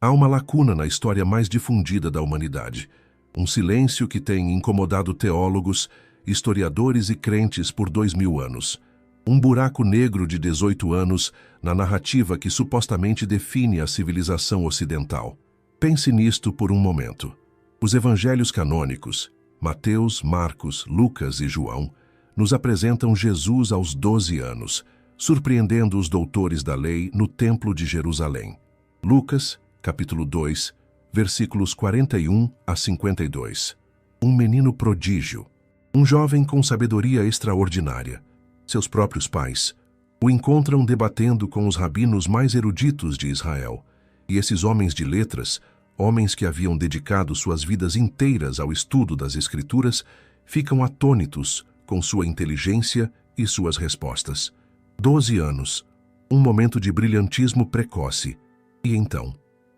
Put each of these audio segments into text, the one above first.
Há uma lacuna na história mais difundida da humanidade. Um silêncio que tem incomodado teólogos, historiadores e crentes por 2000 anos. Um buraco negro de 18 anos na narrativa que supostamente define a civilização ocidental. Pense nisto por um momento. Os evangelhos canônicos, Mateus, Marcos, Lucas e João, nos apresentam Jesus aos 12 anos, surpreendendo os doutores da lei no Templo de Jerusalém. Lucas, capítulo 2, versículos 41 a 52. Um menino prodígio. Um jovem com sabedoria extraordinária. Seus próprios pais o encontram debatendo com os rabinos mais eruditos de Israel. E esses homens de letras, homens que haviam dedicado suas vidas inteiras ao estudo das Escrituras, ficam atônitos com sua inteligência e suas respostas. 12 anos, um momento de brilhantismo precoce. E então,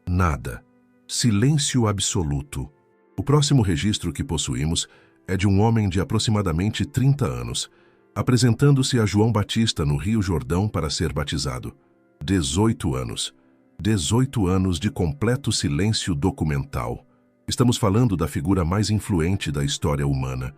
nada. Silêncio absoluto. O próximo registro que possuímos é de um homem de aproximadamente 30 anos, apresentando-se a João Batista no Rio Jordão para ser batizado. 18 anos. 18 anos de completo silêncio documental. Estamos falando da figura mais influente da história humana,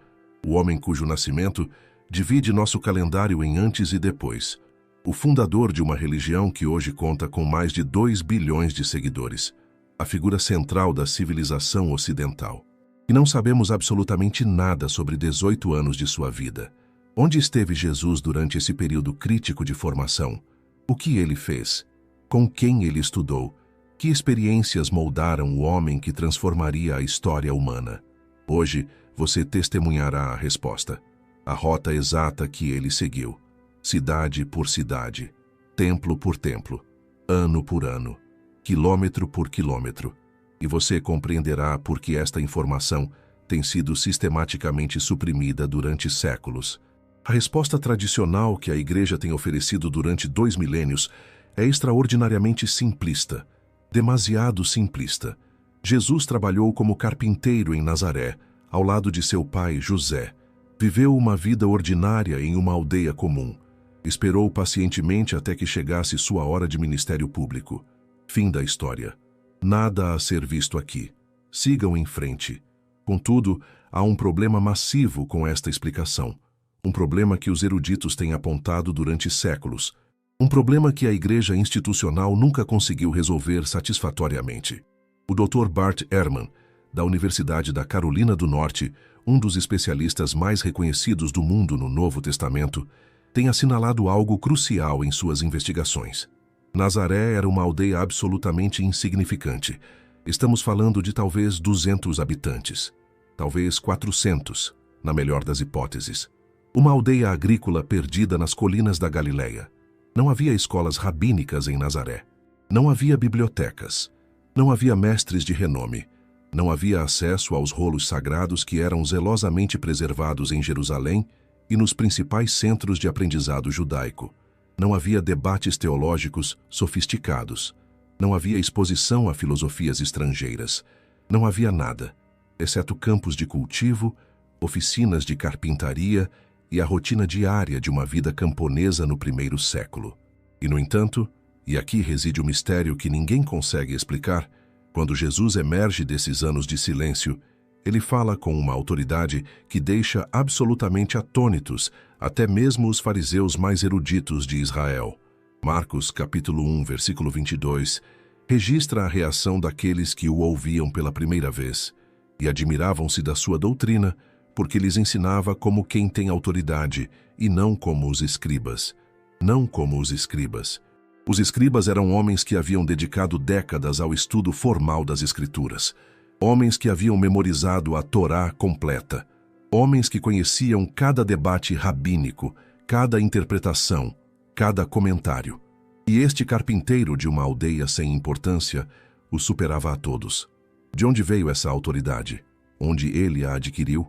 o homem cujo nascimento divide nosso calendário em antes e depois, o fundador de uma religião que hoje conta com mais de 2 bilhões de seguidores, a figura central da civilização ocidental. E não sabemos absolutamente nada sobre 18 anos de sua vida. Onde esteve Jesus durante esse período crítico de formação? O que ele fez? Com quem ele estudou? Que experiências moldaram o homem que transformaria a história humana? Hoje, você testemunhará a resposta, a rota exata que ele seguiu, cidade por cidade, templo por templo, ano por ano, quilômetro por quilômetro, e você compreenderá por que esta informação tem sido sistematicamente suprimida durante séculos. A resposta tradicional que a Igreja tem oferecido durante 2 milênios é extraordinariamente simplista, demasiado simplista. Jesus trabalhou como carpinteiro em Nazaré, ao lado de seu pai José. Viveu uma vida ordinária em uma aldeia comum. Esperou pacientemente até que chegasse sua hora de ministério público. Fim da história. Nada a ser visto aqui. Sigam em frente. Contudo, há um problema massivo com esta explicação. Um problema que os eruditos têm apontado durante séculos. Um problema que a Igreja institucional nunca conseguiu resolver satisfatoriamente. O Dr. Bart Ehrman, da Universidade da Carolina do Norte, um dos especialistas mais reconhecidos do mundo no Novo Testamento, tem assinalado algo crucial em suas investigações. Nazaré era uma aldeia absolutamente insignificante. Estamos falando de talvez 200 habitantes, talvez 400, na melhor das hipóteses. Uma aldeia agrícola perdida nas colinas da Galileia. Não havia escolas rabínicas em Nazaré. Não havia bibliotecas. Não havia mestres de renome. Não havia acesso aos rolos sagrados que eram zelosamente preservados em Jerusalém e nos principais centros de aprendizado judaico. Não havia debates teológicos sofisticados. Não havia exposição a filosofias estrangeiras. Não havia nada, exceto campos de cultivo, oficinas de carpintaria e a rotina diária de uma vida camponesa no primeiro século. E, no entanto, e aqui reside o mistério que ninguém consegue explicar, quando Jesus emerge desses anos de silêncio, ele fala com uma autoridade que deixa absolutamente atônitos até mesmo os fariseus mais eruditos de Israel. Marcos, capítulo 1, versículo 22, registra a reação daqueles que o ouviam pela primeira vez e admiravam-se da sua doutrina, porque lhes ensinava como quem tem autoridade e não como os escribas. Não como os escribas. Os escribas eram homens que haviam dedicado décadas ao estudo formal das Escrituras. Homens que haviam memorizado a Torá completa. Homens que conheciam cada debate rabínico, cada interpretação, cada comentário. E este carpinteiro de uma aldeia sem importância o superava a todos. De onde veio essa autoridade? Onde ele a adquiriu?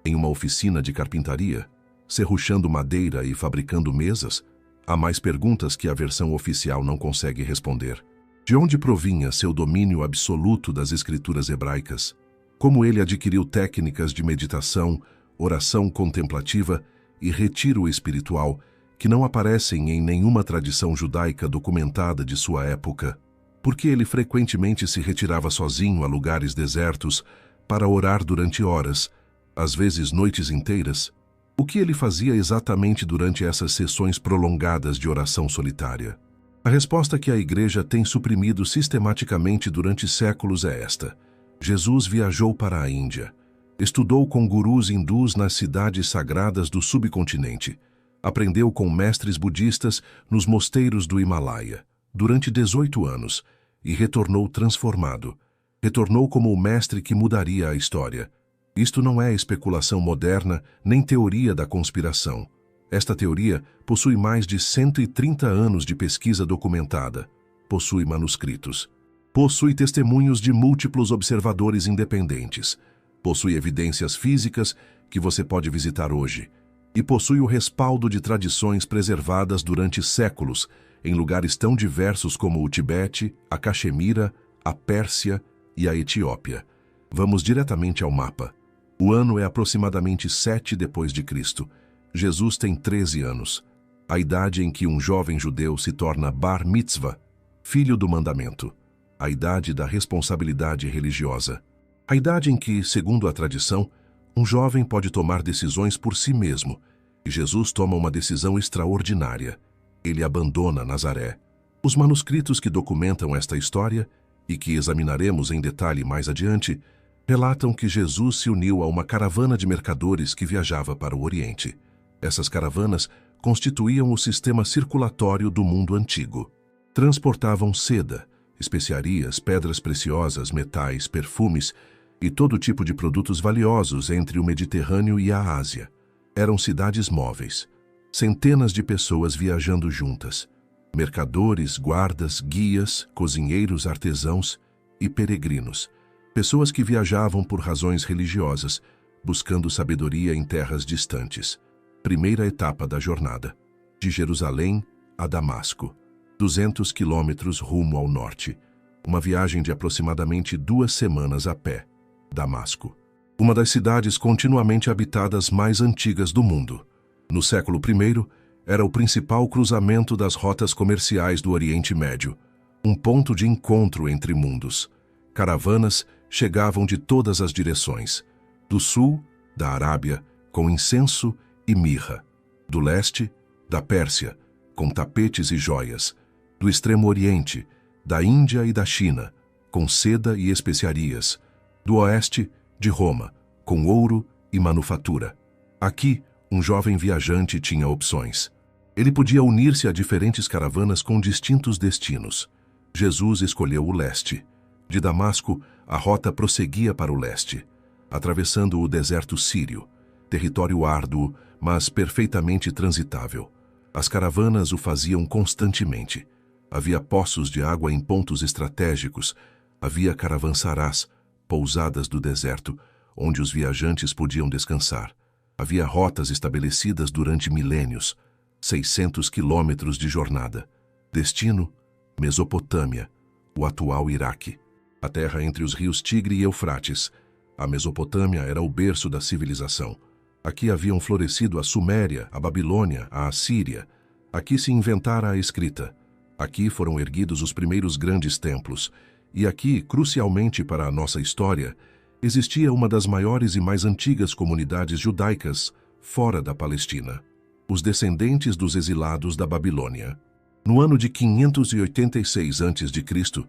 Em uma oficina de carpintaria? Serruchando madeira e fabricando mesas? Há mais perguntas que a versão oficial não consegue responder. De onde provinha seu domínio absoluto das escrituras hebraicas? Como ele adquiriu técnicas de meditação, oração contemplativa e retiro espiritual que não aparecem em nenhuma tradição judaica documentada de sua época? Por que ele frequentemente se retirava sozinho a lugares desertos para orar durante horas, às vezes noites inteiras? O que ele fazia exatamente durante essas sessões prolongadas de oração solitária? A resposta que a Igreja tem suprimido sistematicamente durante séculos é esta: Jesus viajou para a Índia, estudou com gurus hindus nas cidades sagradas do subcontinente, aprendeu com mestres budistas nos mosteiros do Himalaia durante 18 anos e retornou transformado. Retornou como o mestre que mudaria a história. Isto não é especulação moderna nem teoria da conspiração. Esta teoria possui mais de 130 anos de pesquisa documentada, possui manuscritos, possui testemunhos de múltiplos observadores independentes, possui evidências físicas que você pode visitar hoje e possui o respaldo de tradições preservadas durante séculos em lugares tão diversos como o Tibete, a Caxemira, a Pérsia e a Etiópia. Vamos diretamente ao mapa. O ano é aproximadamente 7 depois de Cristo. Jesus tem 13 anos, a idade em que um jovem judeu se torna bar mitzvah, filho do mandamento, a idade da responsabilidade religiosa, a idade em que, segundo a tradição, um jovem pode tomar decisões por si mesmo, e Jesus toma uma decisão extraordinária. Ele abandona Nazaré. Os manuscritos que documentam esta história, e que examinaremos em detalhe mais adiante, relatam que Jesus se uniu a uma caravana de mercadores que viajava para o Oriente. Essas caravanas constituíam o sistema circulatório do mundo antigo. Transportavam seda, especiarias, pedras preciosas, metais, perfumes e todo tipo de produtos valiosos entre o Mediterrâneo e a Ásia. Eram cidades móveis. Centenas de pessoas viajando juntas. Mercadores, guardas, guias, cozinheiros, artesãos e peregrinos. Pessoas que viajavam por razões religiosas, buscando sabedoria em terras distantes. Primeira etapa da jornada. De Jerusalém a Damasco. 200 quilômetros rumo ao norte. Uma viagem de aproximadamente 2 semanas a pé. Damasco. Uma das cidades continuamente habitadas mais antigas do mundo. No século I, era o principal cruzamento das rotas comerciais do Oriente Médio. Um ponto de encontro entre mundos. Caravanas chegavam de todas as direções. Do sul, da Arábia, com incenso e mirra. Do leste, da Pérsia, com tapetes e joias. Do extremo oriente, da Índia e da China, com seda e especiarias. Do oeste, de Roma, com ouro e manufatura. Aqui, um jovem viajante tinha opções. Ele podia unir-se a diferentes caravanas com distintos destinos. Jesus escolheu o leste. De Damasco, a rota prosseguia para o leste, atravessando o deserto sírio, território árduo, mas perfeitamente transitável. As caravanas o faziam constantemente. Havia poços de água em pontos estratégicos, havia caravançarás, pousadas do deserto, onde os viajantes podiam descansar. Havia rotas estabelecidas durante milênios, 600 quilômetros de jornada. Destino, Mesopotâmia, o atual Iraque. A terra entre os rios Tigre e Eufrates. A Mesopotâmia era o berço da civilização. Aqui haviam florescido a Suméria, a Babilônia, a Assíria. Aqui se inventara a escrita. Aqui foram erguidos os primeiros grandes templos. E aqui, crucialmente para a nossa história, existia uma das maiores e mais antigas comunidades judaicas fora da Palestina. Os descendentes dos exilados da Babilônia. No ano de 586 a.C.,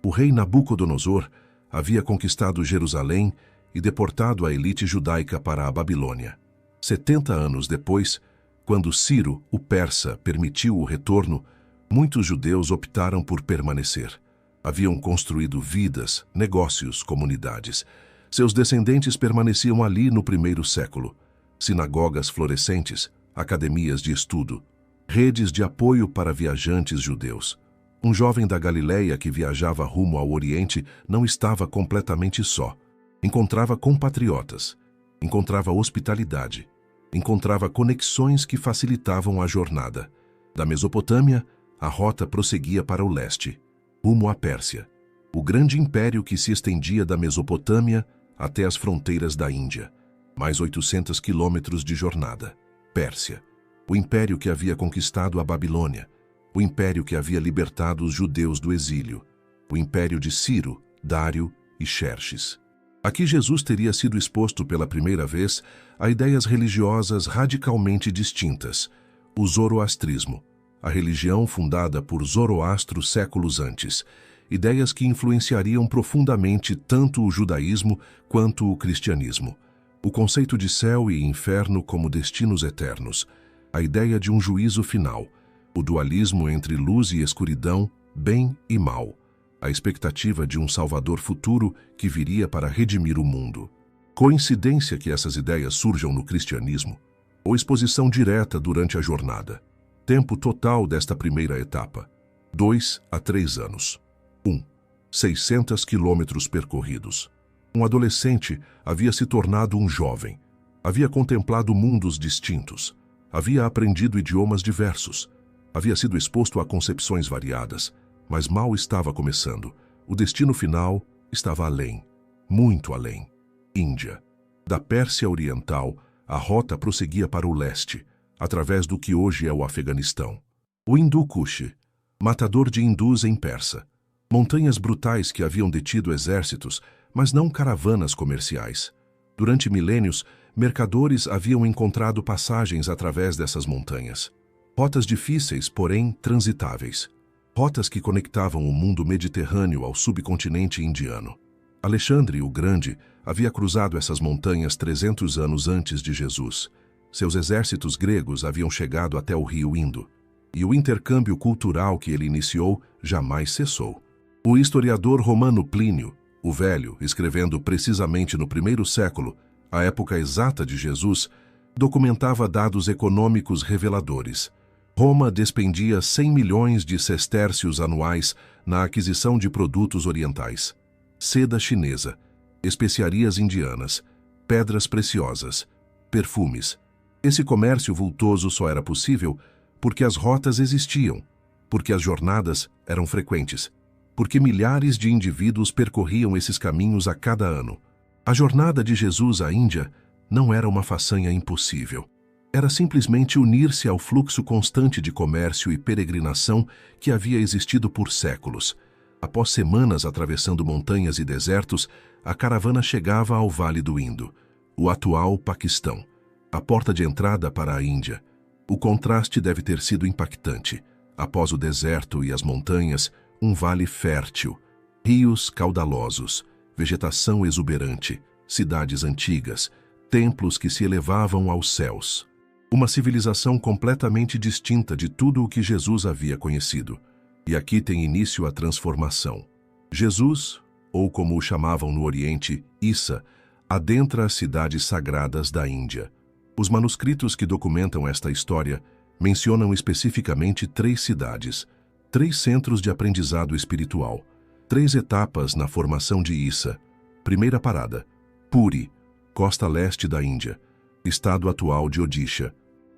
o rei Nabucodonosor havia conquistado Jerusalém e deportado a elite judaica para a Babilônia. 70 anos depois, quando Ciro, o persa, permitiu o retorno, muitos judeus optaram por permanecer. Haviam construído vidas, negócios, comunidades. Seus descendentes permaneciam ali no primeiro século. Sinagogas florescentes, academias de estudo, redes de apoio para viajantes judeus. Um jovem da Galileia que viajava rumo ao Oriente não estava completamente só. Encontrava compatriotas, encontrava hospitalidade, encontrava conexões que facilitavam a jornada. Da Mesopotâmia, a rota prosseguia para o leste, rumo à Pérsia, o grande império que se estendia da Mesopotâmia até as fronteiras da Índia. Mais 800 quilômetros de jornada. Pérsia, o império que havia conquistado a Babilônia, o império que havia libertado os judeus do exílio. o império de Ciro, Dário e Xerxes. Aqui Jesus teria sido exposto pela primeira vez a ideias religiosas radicalmente distintas: o zoroastrismo, a religião fundada por Zoroastro séculos antes, ideias que influenciariam profundamente tanto o judaísmo quanto o cristianismo. O conceito de céu e inferno como destinos eternos, a ideia de um juízo final, o dualismo entre luz e escuridão, bem e mal, a expectativa de um Salvador futuro que viria para redimir o mundo. Coincidência que essas ideias surjam no cristianismo? Ou exposição direta durante a jornada? Tempo total desta primeira etapa: 2 a 3 anos. 1. 600 quilômetros percorridos. Um adolescente havia se tornado um jovem. Havia contemplado mundos distintos. Havia aprendido idiomas diversos. Havia sido exposto a concepções variadas. Mas mal estava começando. O destino final estava além. Muito além. Índia. Da Pérsia Oriental, a rota prosseguia para o leste, através do que hoje é o Afeganistão. O Hindu Kush, matador de hindus em persa. Montanhas brutais que haviam detido exércitos, mas não caravanas comerciais. Durante milênios, mercadores haviam encontrado passagens através dessas montanhas. Rotas difíceis, porém transitáveis. Rotas que conectavam o mundo mediterrâneo ao subcontinente indiano. Alexandre o Grande havia cruzado essas montanhas 300 anos antes de Jesus. Seus exércitos gregos haviam chegado até o rio Indo. E o intercâmbio cultural que ele iniciou jamais cessou. O historiador romano Plínio, o Velho, escrevendo precisamente no primeiro século, a época exata de Jesus, documentava dados econômicos reveladores. Roma despendia 100 milhões de sestércios anuais na aquisição de produtos orientais. Seda chinesa, especiarias indianas, pedras preciosas, perfumes. Esse comércio vultoso só era possível porque as rotas existiam, porque as jornadas eram frequentes, porque milhares de indivíduos percorriam esses caminhos a cada ano. A jornada de Jesus à Índia não era uma façanha impossível. Era simplesmente unir-se ao fluxo constante de comércio e peregrinação que havia existido por séculos. Após semanas atravessando montanhas e desertos, a caravana chegava ao Vale do Indo, o atual Paquistão, a porta de entrada para a Índia. O contraste deve ter sido impactante. Após o deserto e as montanhas, um vale fértil, rios caudalosos, vegetação exuberante, cidades antigas, templos que se elevavam aos céus. Uma civilização completamente distinta de tudo o que Jesus havia conhecido. E aqui tem início a transformação. Jesus, ou como o chamavam no Oriente, Issa, adentra as cidades sagradas da Índia. Os manuscritos que documentam esta história mencionam especificamente 3 cidades, 3 centros de aprendizado espiritual, 3 etapas na formação de Issa. Primeira parada: Puri, costa leste da Índia, estado atual de Odisha.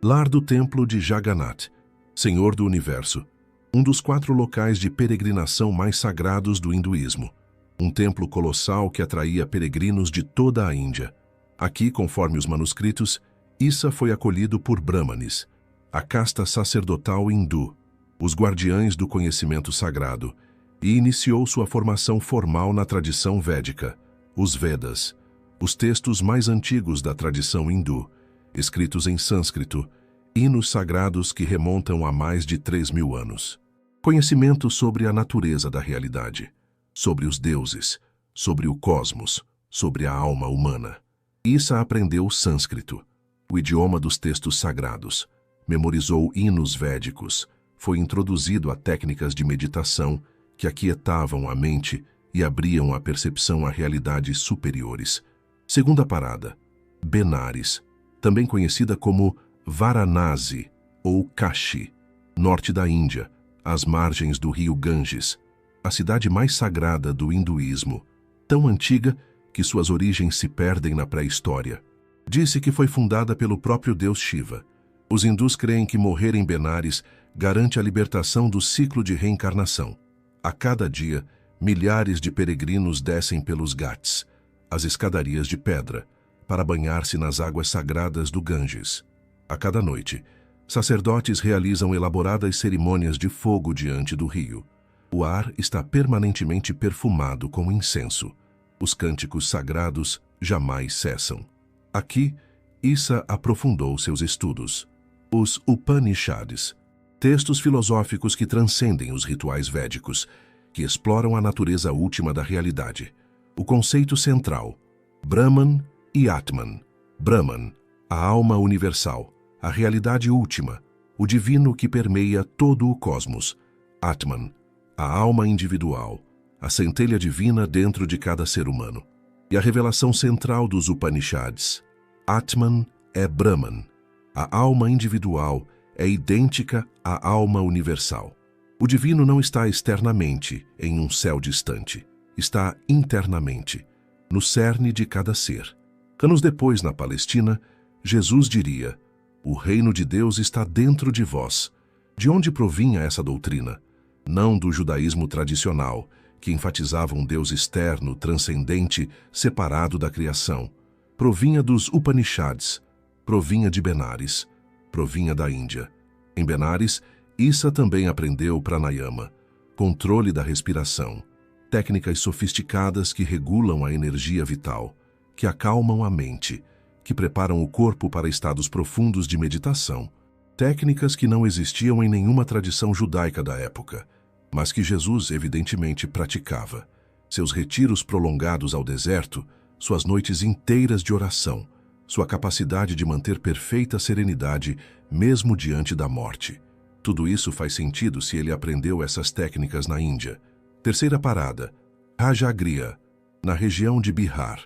Lar do templo de Jagannath, Senhor do Universo, um dos 4 locais de peregrinação mais sagrados do hinduísmo. Um templo colossal que atraía peregrinos de toda a Índia. Aqui, conforme os manuscritos, Issa foi acolhido por Brahmanes, a casta sacerdotal hindu, os guardiães do conhecimento sagrado, e iniciou sua formação formal na tradição védica, os Vedas, os textos mais antigos da tradição hindu, escritos em sânscrito, hinos sagrados que remontam a mais de 3.000 anos. Conhecimento sobre a natureza da realidade, sobre os deuses, sobre o cosmos, sobre a alma humana. Issa aprendeu sânscrito, o idioma dos textos sagrados, memorizou hinos védicos, foi introduzido a técnicas de meditação que aquietavam a mente e abriam a percepção a realidades superiores. Segunda parada: Benares, também conhecida como Varanasi ou Kashi, norte da Índia, às margens do rio Ganges, a cidade mais sagrada do hinduísmo, tão antiga que suas origens se perdem na pré-história. Disse que foi fundada pelo próprio deus Shiva. Os hindus creem que morrer em Benares garante a libertação do ciclo de reencarnação. A cada dia, milhares de peregrinos descem pelos Ghats, as escadarias de pedra, para banhar-se nas águas sagradas do Ganges. A cada noite, sacerdotes realizam elaboradas cerimônias de fogo diante do rio. O ar está permanentemente perfumado com incenso. Os cânticos sagrados jamais cessam. Aqui, Issa aprofundou seus estudos. Os Upanishads, textos filosóficos que transcendem os rituais védicos, que exploram a natureza última da realidade. O conceito central, Brahman e Atman. Brahman, a alma universal, a realidade última, o divino que permeia todo o cosmos. Atman, a alma individual, a centelha divina dentro de cada ser humano. E a revelação central dos Upanishads, Atman é Brahman. A alma individual é idêntica à alma universal. O divino não está externamente em um céu distante. Está internamente, no cerne de cada ser. Anos depois, na Palestina, Jesus diria: "O reino de Deus está dentro de vós." De onde provinha essa doutrina? Não do judaísmo tradicional, que enfatizava um Deus externo, transcendente, separado da criação. Provinha dos Upanishads, provinha de Benares, provinha da Índia. Em Benares, Issa também aprendeu pranayama, controle da respiração, técnicas sofisticadas que regulam a energia vital, que acalmam a mente, que preparam o corpo para estados profundos de meditação, técnicas que não existiam em nenhuma tradição judaica da época, mas que Jesus evidentemente praticava. Seus retiros prolongados ao deserto, suas noites inteiras de oração, sua capacidade de manter perfeita serenidade mesmo diante da morte. Tudo isso faz sentido se ele aprendeu essas técnicas na Índia. Terceira parada, Rajagriha, na região de Bihar,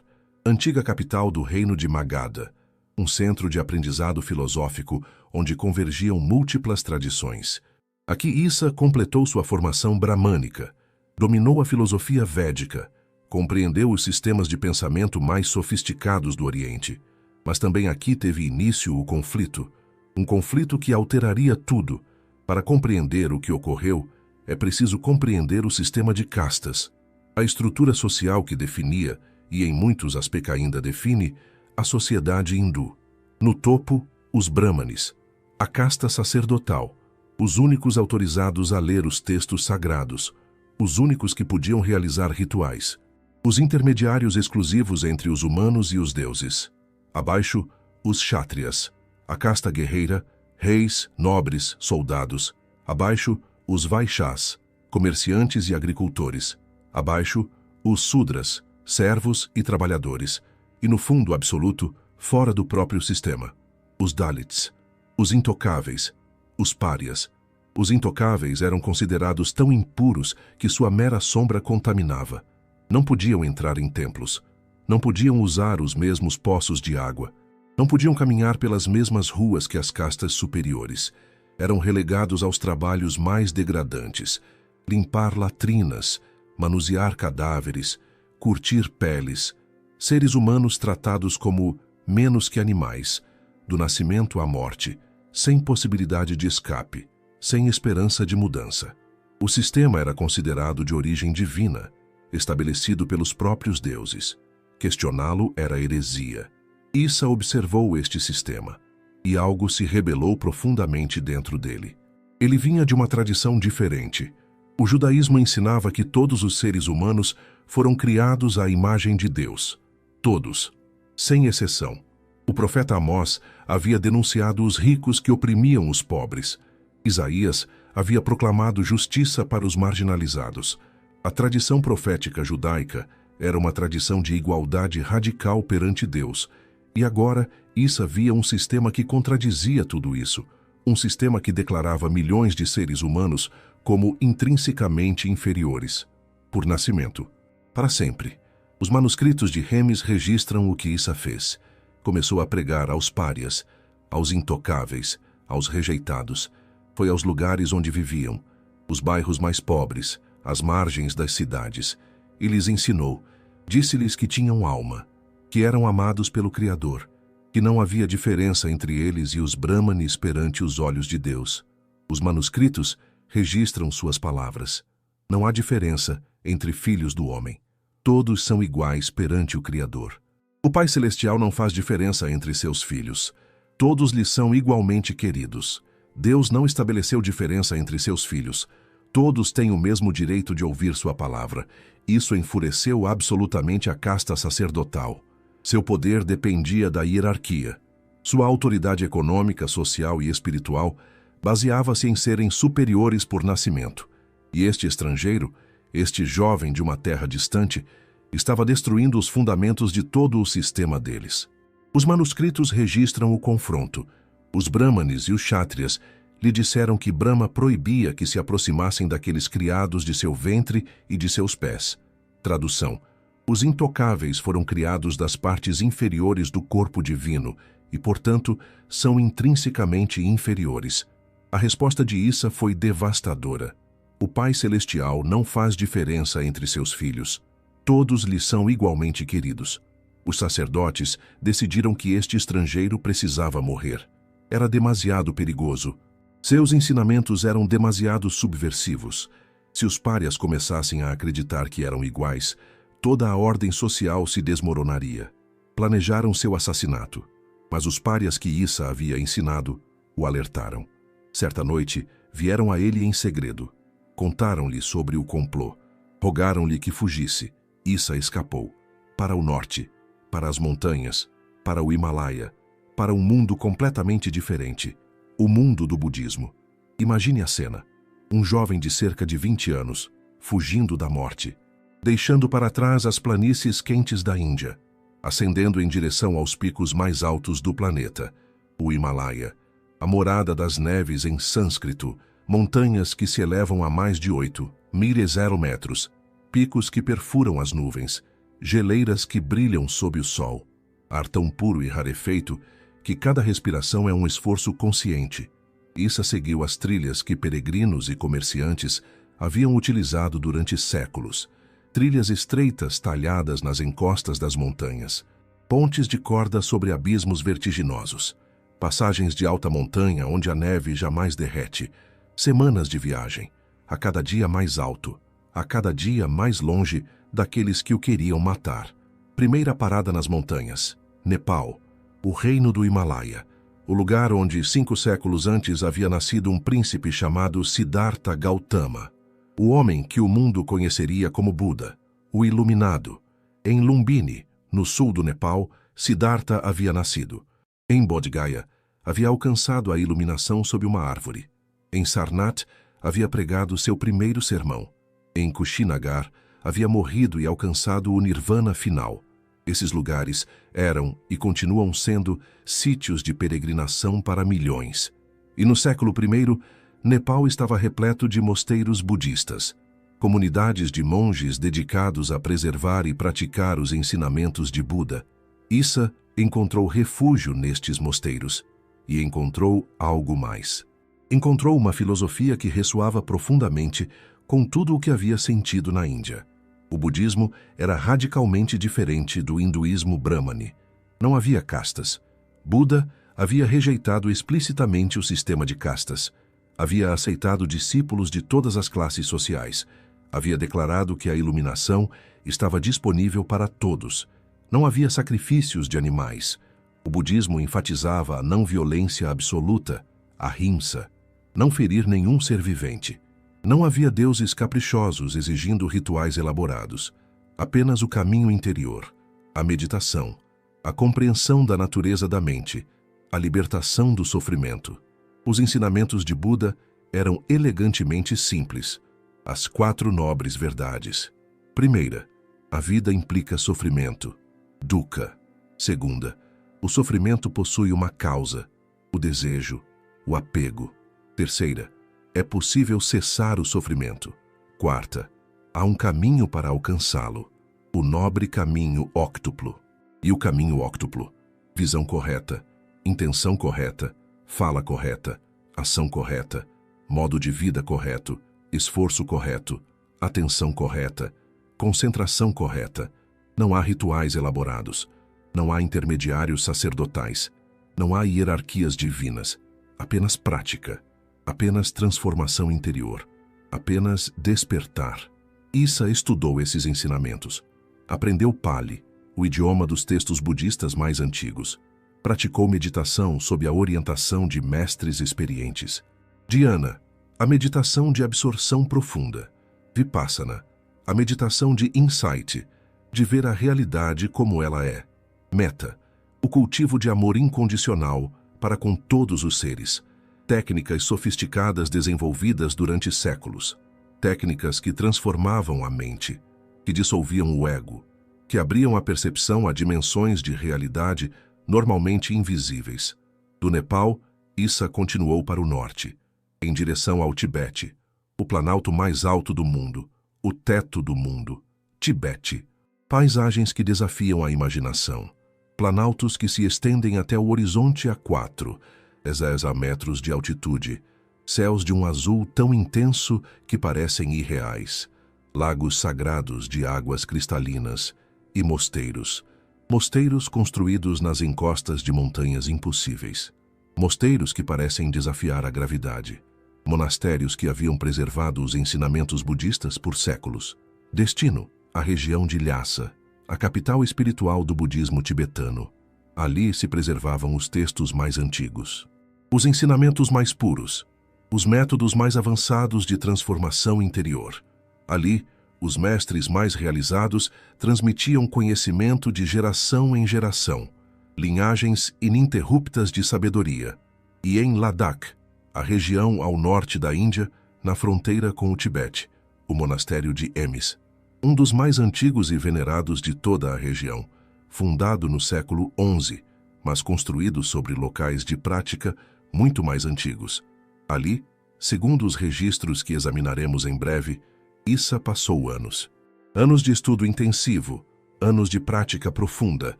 antiga capital do reino de Magadha, um centro de aprendizado filosófico onde convergiam múltiplas tradições. Aqui Issa completou sua formação bramânica, dominou a filosofia védica, compreendeu os sistemas de pensamento mais sofisticados do Oriente. Mas também aqui teve início o conflito, um conflito que alteraria tudo. Para compreender o que ocorreu, é preciso compreender o sistema de castas, a estrutura social que definia, e em muitos aspectos ainda define, a sociedade hindu. No topo, os brahmanes, a casta sacerdotal, os únicos autorizados a ler os textos sagrados, os únicos que podiam realizar rituais, os intermediários exclusivos entre os humanos e os deuses. Abaixo, os kshatriyas, a casta guerreira, reis, nobres, soldados. Abaixo, os vaixás, comerciantes e agricultores. Abaixo, os sudras, servos e trabalhadores. E no fundo absoluto, fora do próprio sistema, os dalits, os intocáveis, os párias. Os intocáveis eram considerados tão impuros que sua mera sombra contaminava. Não podiam entrar em templos. Não podiam usar os mesmos poços de água. Não podiam caminhar pelas mesmas ruas que as castas superiores. Eram relegados aos trabalhos mais degradantes: limpar latrinas, manusear cadáveres, curtir peles. Seres humanos tratados como menos que animais, do nascimento à morte, sem possibilidade de escape, sem esperança de mudança. O sistema era considerado de origem divina, estabelecido pelos próprios deuses. Questioná-lo era heresia. Issa observou este sistema, e algo se rebelou profundamente dentro dele. Ele vinha de uma tradição diferente. O judaísmo ensinava que todos os seres humanos foram criados à imagem de Deus. Todos, sem exceção. O profeta Amós havia denunciado os ricos que oprimiam os pobres. Isaías havia proclamado justiça para os marginalizados. A tradição profética judaica era uma tradição de igualdade radical perante Deus. E agora, Issa via um sistema que contradizia tudo isso. Um sistema que declarava milhões de seres humanos como intrinsecamente inferiores. Por nascimento. Para sempre. Os manuscritos de Hermes registram o que Issa fez. Começou a pregar aos párias, aos intocáveis, aos rejeitados. Foi aos lugares onde viviam, os bairros mais pobres, às margens das cidades. E lhes ensinou, disse-lhes que tinham alma, que eram amados pelo Criador, que não havia diferença entre eles e os brahmanes perante os olhos de Deus. Os manuscritos registram suas palavras. Não há diferença entre filhos do homem. Todos são iguais perante o Criador. O Pai Celestial não faz diferença entre seus filhos. Todos lhes são igualmente queridos. Deus não estabeleceu diferença entre seus filhos. Todos têm o mesmo direito de ouvir sua palavra. Isso enfureceu absolutamente a casta sacerdotal. Seu poder dependia da hierarquia. Sua autoridade econômica, social e espiritual baseava-se em serem superiores por nascimento. E este estrangeiro, este jovem de uma terra distante, estava destruindo os fundamentos de todo o sistema deles. Os manuscritos registram o confronto. Os brahmanes e os kshatriyas lhe disseram que Brahma proibia que se aproximassem daqueles criados de seu ventre e de seus pés. Tradução: os intocáveis foram criados das partes inferiores do corpo divino e, portanto, são intrinsecamente inferiores. A resposta de Issa foi devastadora. O Pai Celestial não faz diferença entre seus filhos. Todos lhe são igualmente queridos. Os sacerdotes decidiram que este estrangeiro precisava morrer. Era demasiado perigoso. Seus ensinamentos eram demasiado subversivos. Se os párias começassem a acreditar que eram iguais, toda a ordem social se desmoronaria. Planejaram seu assassinato, mas os párias que Issa havia ensinado o alertaram. Certa noite, vieram a ele em segredo. Contaram-lhe sobre o complô. Rogaram-lhe que fugisse. Issa escapou. Para o norte, para as montanhas, para o Himalaia, para um mundo completamente diferente. O mundo do budismo. Imagine a cena. Um jovem de cerca de 20 anos, fugindo da morte, deixando para trás as planícies quentes da Índia, ascendendo em direção aos picos mais altos do planeta, o Himalaia, a morada das neves em sânscrito, montanhas que se elevam a mais de 8.000 metros, picos que perfuram as nuvens, geleiras que brilham sob o sol, ar tão puro e rarefeito que cada respiração é um esforço consciente. Issa seguiu as trilhas que peregrinos e comerciantes haviam utilizado durante séculos, trilhas estreitas talhadas nas encostas das montanhas, pontes de corda sobre abismos vertiginosos, passagens de alta montanha onde a neve jamais derrete, semanas de viagem, a cada dia mais alto, a cada dia mais longe daqueles que o queriam matar. Primeira parada nas montanhas, Nepal, o reino do Himalaia, o lugar onde 5 séculos antes havia nascido um príncipe chamado Siddhartha Gautama, o homem que o mundo conheceria como Buda, o Iluminado. Em Lumbini, no sul do Nepal, Siddhartha havia nascido. Em Bodh Gaya, havia alcançado a iluminação sob uma árvore. Em Sarnath, havia pregado seu primeiro sermão. Em Kushinagar, havia morrido e alcançado o nirvana final. Esses lugares eram e continuam sendo sítios de peregrinação para milhões. E no século I, Nepal estava repleto de mosteiros budistas, comunidades de monges dedicados a preservar e praticar os ensinamentos de Buda. Issa encontrou refúgio nestes mosteiros e encontrou algo mais. Encontrou uma filosofia que ressoava profundamente com tudo o que havia sentido na Índia. O budismo era radicalmente diferente do hinduísmo brahmane. Não havia castas. Buda havia rejeitado explicitamente o sistema de castas. Havia aceitado discípulos de todas as classes sociais. Havia declarado que a iluminação estava disponível para todos. Não havia sacrifícios de animais. O budismo enfatizava a não violência absoluta, a ahimsa, não ferir nenhum ser vivente. Não havia deuses caprichosos exigindo rituais elaborados. Apenas o caminho interior, a meditação, a compreensão da natureza da mente, a libertação do sofrimento. Os ensinamentos de Buda eram elegantemente simples. As 4 nobres verdades. Primeira, a vida implica sofrimento. Dukkha. Segunda, o sofrimento possui uma causa, o desejo, o apego. Terceira, é possível cessar o sofrimento. Quarta, há um caminho para alcançá-lo, o nobre caminho óctuplo. E o caminho óctuplo: visão correta, intenção correta, fala correta, ação correta, modo de vida correto, esforço correto, atenção correta, concentração correta. Não há rituais elaborados, não há intermediários sacerdotais, não há hierarquias divinas, apenas prática, apenas transformação interior, apenas despertar. Issa estudou esses ensinamentos, aprendeu Pali, o idioma dos textos budistas mais antigos, praticou meditação sob a orientação de mestres experientes. Dhyana, A meditação de absorção profunda. Vipassana. A meditação de insight, de ver a realidade como ela é. Metta. O cultivo de amor incondicional para com todos os seres. Técnicas sofisticadas desenvolvidas durante séculos. Técnicas que transformavam a mente, que dissolviam o ego, que abriam a percepção a dimensões de realidade normalmente invisíveis. Do Nepal, Issa continuou para o norte, em direção ao Tibete, o planalto mais alto do mundo, o teto do mundo, Tibete. Paisagens que desafiam a imaginação. Planaltos que se estendem até o horizonte a 4,000 metros de altitude. Céus de um azul tão intenso que parecem irreais. Lagos sagrados de águas cristalinas. E mosteiros. Mosteiros construídos nas encostas de montanhas impossíveis. Mosteiros que parecem desafiar a gravidade. Monastérios que haviam preservado os ensinamentos budistas por séculos. Destino, a região de Lhasa, a capital espiritual do budismo tibetano. Ali se preservavam os textos mais antigos, os ensinamentos mais puros, os métodos mais avançados de transformação interior. Ali, os mestres mais realizados transmitiam conhecimento de geração em geração, linhagens ininterruptas de sabedoria. E em Ladakh, a região ao norte da Índia, na fronteira com o Tibete, o monastério de Emis, um dos mais antigos e venerados de toda a região, fundado no século XI, mas construído sobre locais de prática muito mais antigos. Ali, segundo os registros que examinaremos em breve, Issa passou anos. Anos de estudo intensivo, anos de prática profunda,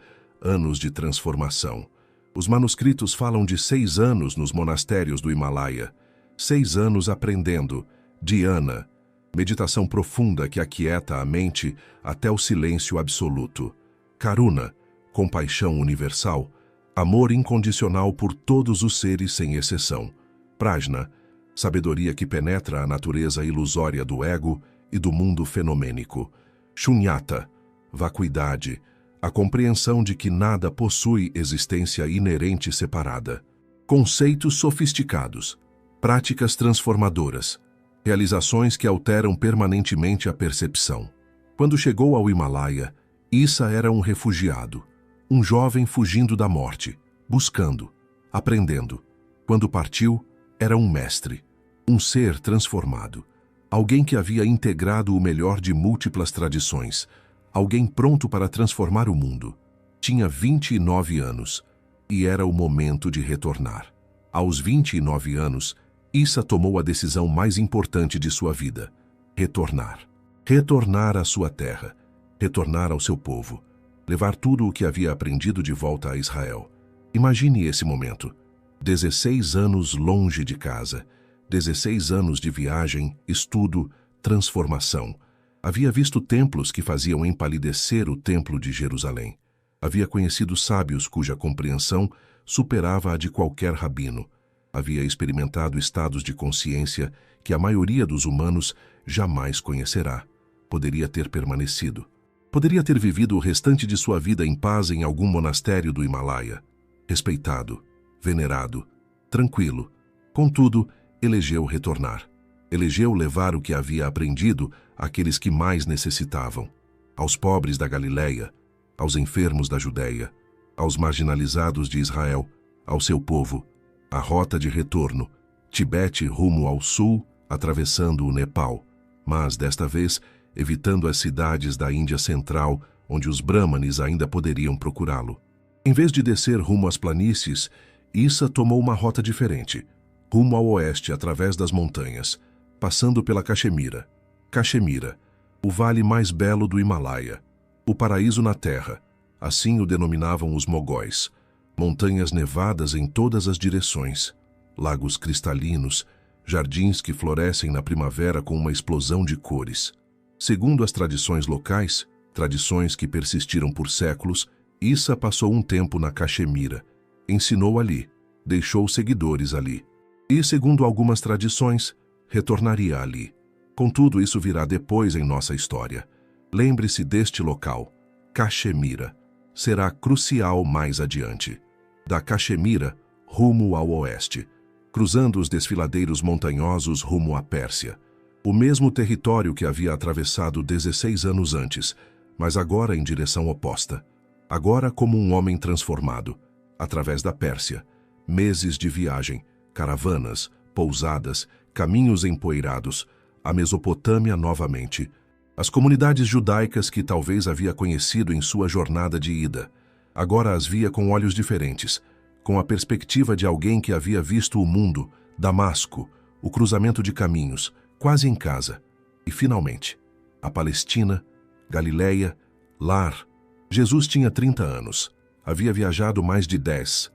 anos de transformação. Os manuscritos falam de 6 anos nos monastérios do Himalaia, 6 anos aprendendo, dhyana, meditação profunda que aquieta a mente até o silêncio absoluto. Karuna, compaixão universal, amor incondicional por todos os seres sem exceção. Prajna, sabedoria que penetra a natureza ilusória do ego e do mundo fenomênico. Shunyata, vacuidade, a compreensão de que nada possui existência inerente separada. Conceitos sofisticados, práticas transformadoras, realizações que alteram permanentemente a percepção. Quando chegou ao Himalaia, Issa era um refugiado, um jovem fugindo da morte, buscando, aprendendo. Quando partiu, era um mestre, um ser transformado, alguém que havia integrado o melhor de múltiplas tradições, alguém pronto para transformar o mundo. Tinha 29 anos e era o momento de retornar. Aos 29 anos, Issa tomou a decisão mais importante de sua vida: retornar. Retornar à sua terra, retornar ao seu povo, levar tudo o que havia aprendido de volta a Israel. Imagine esse momento. 16 anos longe de casa, 16 anos de viagem, estudo, transformação. Havia visto templos que faziam empalidecer o templo de Jerusalém. Havia conhecido sábios cuja compreensão superava a de qualquer rabino. Havia experimentado estados de consciência que a maioria dos humanos jamais conhecerá. Poderia ter permanecido. Poderia ter vivido o restante de sua vida em paz em algum monastério do Himalaia. Respeitado, venerado, tranquilo. Contudo, elegeu retornar. Elegeu levar o que havia aprendido àqueles que mais necessitavam. Aos pobres da Galileia, aos enfermos da Judéia, aos marginalizados de Israel, ao seu povo. A rota de retorno, Tibete rumo ao sul, atravessando o Nepal, mas desta vez evitando as cidades da Índia Central, onde os brahmanes ainda poderiam procurá-lo. Em vez de descer rumo às planícies, Issa tomou uma rota diferente, rumo ao oeste através das montanhas, passando pela Caxemira. Caxemira, o vale mais belo do Himalaia, o paraíso na terra, assim o denominavam os mogóis. Montanhas nevadas em todas as direções, lagos cristalinos, jardins que florescem na primavera com uma explosão de cores. Segundo as tradições locais, tradições que persistiram por séculos, Issa passou um tempo na Caxemira, ensinou ali, deixou seguidores ali. E, segundo algumas tradições, retornaria ali. Contudo, isso virá depois em nossa história. Lembre-se deste local, Caxemira. Será crucial mais adiante. Da Caxemira, rumo ao oeste. cruzando os desfiladeiros montanhosos rumo à Pérsia. O mesmo território que havia atravessado 16 anos antes, mas agora em direção oposta. Agora como um homem transformado, através da Pérsia. Meses de viagem, caravanas, pousadas, caminhos empoeirados, a Mesopotâmia novamente. As comunidades judaicas que talvez havia conhecido em sua jornada de ida. Agora as via com olhos diferentes, com a perspectiva de alguém que havia visto o mundo, Damasco, o cruzamento de caminhos, quase em casa. E, finalmente, a Palestina, Galileia, lar. Jesus tinha 30 anos. Havia viajado mais de 10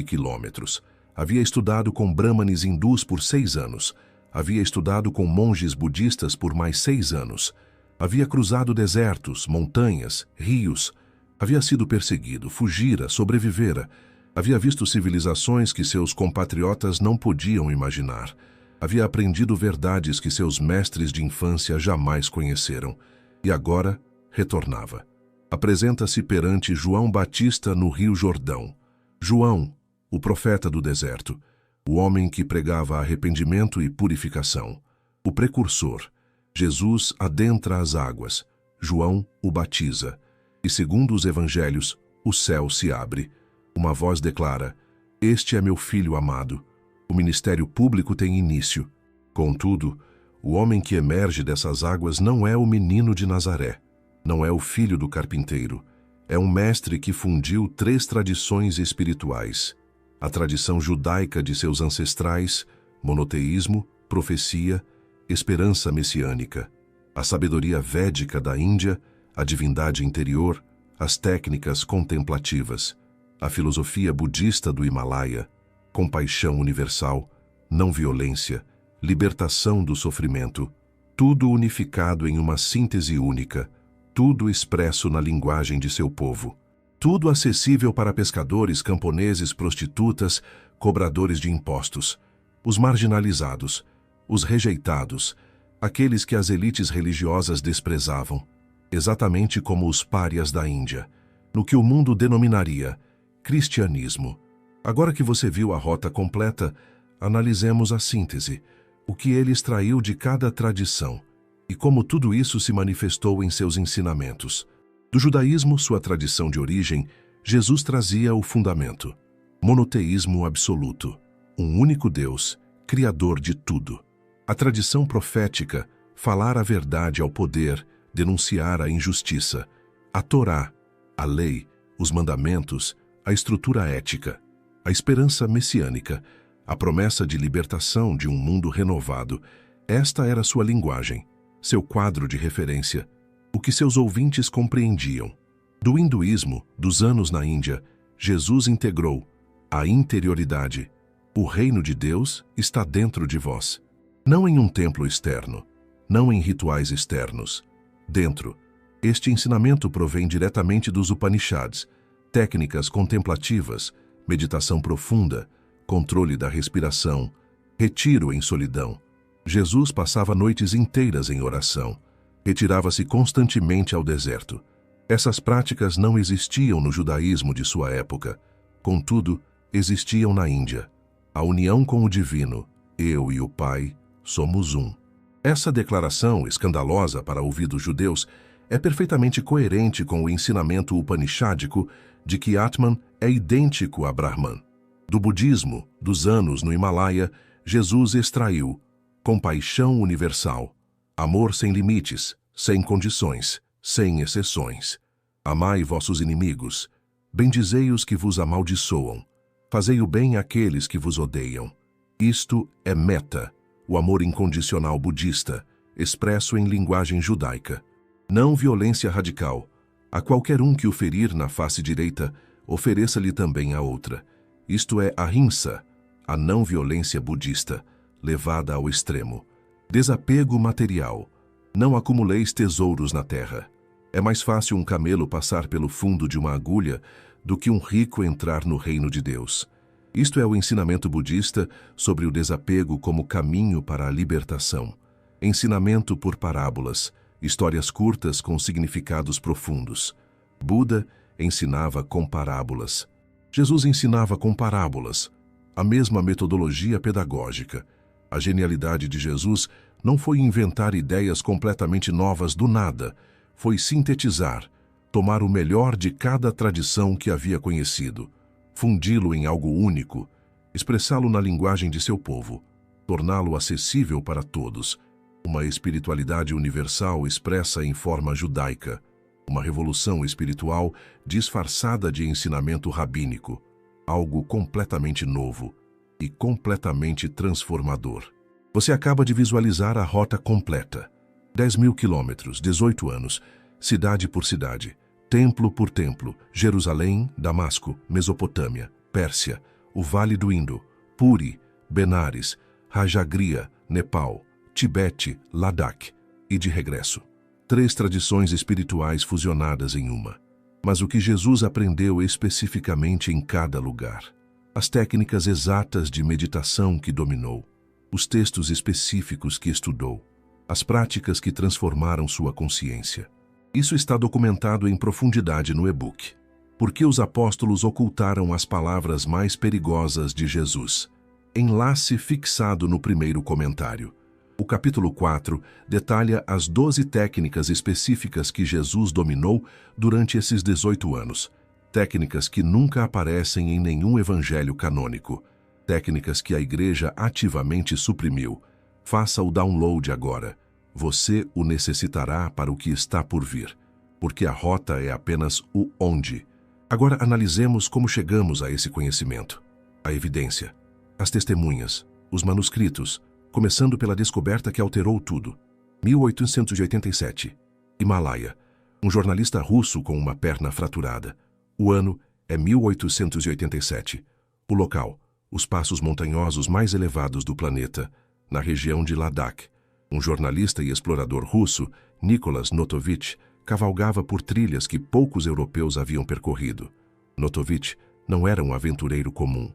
quilômetros. Havia estudado com brahmanes hindus por 6 anos. Havia estudado com monges budistas por mais 6 anos. Havia cruzado desertos, montanhas, rios. Havia sido perseguido, fugira, sobrevivera. Havia visto civilizações que seus compatriotas não podiam imaginar. Havia aprendido verdades que seus mestres de infância jamais conheceram. E agora retornava. Apresenta-se perante João Batista no Rio Jordão. João, o profeta do deserto, o homem que pregava arrependimento e purificação. O precursor. Jesus adentra as águas. João o batiza. E segundo os evangelhos, o céu se abre. Uma voz declara: "Este é meu filho amado." O ministério público tem início. Contudo, o homem que emerge dessas águas não é o menino de Nazaré. Não é o filho do carpinteiro. É um mestre que fundiu 3 tradições espirituais. A tradição judaica de seus ancestrais, monoteísmo, profecia, esperança messiânica. A sabedoria védica da Índia, a divindade interior, as técnicas contemplativas. A filosofia budista do Himalaia, compaixão universal, não violência, libertação do sofrimento, tudo unificado em uma síntese única, tudo expresso na linguagem de seu povo. Tudo acessível para pescadores, camponeses, prostitutas, cobradores de impostos, os marginalizados, os rejeitados, aqueles que as elites religiosas desprezavam, exatamente como os párias da Índia, no que o mundo denominaria cristianismo. Agora que você viu a rota completa, analisemos a síntese, o que ele extraiu de cada tradição e como tudo isso se manifestou em seus ensinamentos. Do judaísmo, sua tradição de origem, Jesus trazia o fundamento: monoteísmo absoluto, um único Deus, criador de tudo. A tradição profética, falar a verdade ao poder, denunciar a injustiça. A Torá, a lei, os mandamentos, a estrutura ética. A esperança messiânica, a promessa de libertação de um mundo renovado. Esta era sua linguagem, seu quadro de referência, o que seus ouvintes compreendiam. Do hinduísmo, dos anos na Índia, Jesus integrou a interioridade. O reino de Deus está dentro de vós. Não em um templo externo, não em rituais externos. Dentro. Este ensinamento provém diretamente dos Upanishads, técnicas contemplativas, meditação profunda, controle da respiração, retiro em solidão. Jesus passava noites inteiras em oração. Retirava-se constantemente ao deserto. Essas práticas não existiam no judaísmo de sua época. Contudo, existiam na Índia. A união com o divino, eu e o Pai, somos um. Essa declaração, escandalosa para ouvidos judeus, é perfeitamente coerente com o ensinamento upanishádico de que Atman é idêntico a Brahman. Do budismo, dos anos no Himalaia, Jesus extraiu compaixão universal, amor sem limites, sem condições, sem exceções. Amai vossos inimigos, bendizei os que vos amaldiçoam, fazei o bem àqueles que vos odeiam. Isto é metta, o amor incondicional budista, expresso em linguagem judaica. Não violência radical. A qualquer um que o ferir na face direita, ofereça-lhe também a outra. Isto é ahimsa, a não violência budista, levada ao extremo. Desapego material. Não acumuleis tesouros na terra. É mais fácil um camelo passar pelo fundo de uma agulha do que um rico entrar no reino de Deus. Isto é o ensinamento budista sobre o desapego como caminho para a libertação. Ensinamento por parábolas, histórias curtas com significados profundos. Buda ensinava com parábolas. Jesus ensinava com parábolas. a mesma metodologia pedagógica. A genialidade de Jesus não foi inventar ideias completamente novas do nada, foi sintetizar, tomar o melhor de cada tradição que havia conhecido, fundi-lo em algo único, expressá-lo na linguagem de seu povo, torná-lo acessível para todos, uma espiritualidade universal expressa em forma judaica, uma revolução espiritual disfarçada de ensinamento rabínico, algo completamente novo e completamente transformador. Você acaba de visualizar a rota completa. 10.000 quilômetros, 18 anos, cidade por cidade, templo por templo, Jerusalém, Damasco, Mesopotâmia, Pérsia, o Vale do Indo, Puri, Benares, Rajagriha, Nepal, Tibete, Ladakh e de regresso. 3 tradições espirituais fusionadas em uma. Mas o que Jesus aprendeu especificamente em cada lugar? As técnicas exatas de meditação que dominou, os textos específicos que estudou, as práticas que transformaram sua consciência. Isso está documentado em profundidade no e-book. Por que os apóstolos ocultaram as palavras mais perigosas de Jesus? Enlace fixado no primeiro comentário. O capítulo 4 detalha as 12 técnicas específicas que Jesus dominou durante esses 18 anos. Técnicas que nunca aparecem em nenhum evangelho canônico. Técnicas que a igreja ativamente suprimiu. Faça o download agora. Você o necessitará para o que está por vir, porque a rota é apenas o onde. Agora analisemos como chegamos a esse conhecimento. A evidência, as testemunhas, os manuscritos, começando pela descoberta que alterou tudo. 1887. Himalaia. Um jornalista russo com uma perna fraturada. O ano é 1887. O local, os passos montanhosos mais elevados do planeta, na região de Ladakh. Um jornalista e explorador russo, Nicholas Notovitch, cavalgava por trilhas que poucos europeus haviam percorrido. Notovitch não era um aventureiro comum.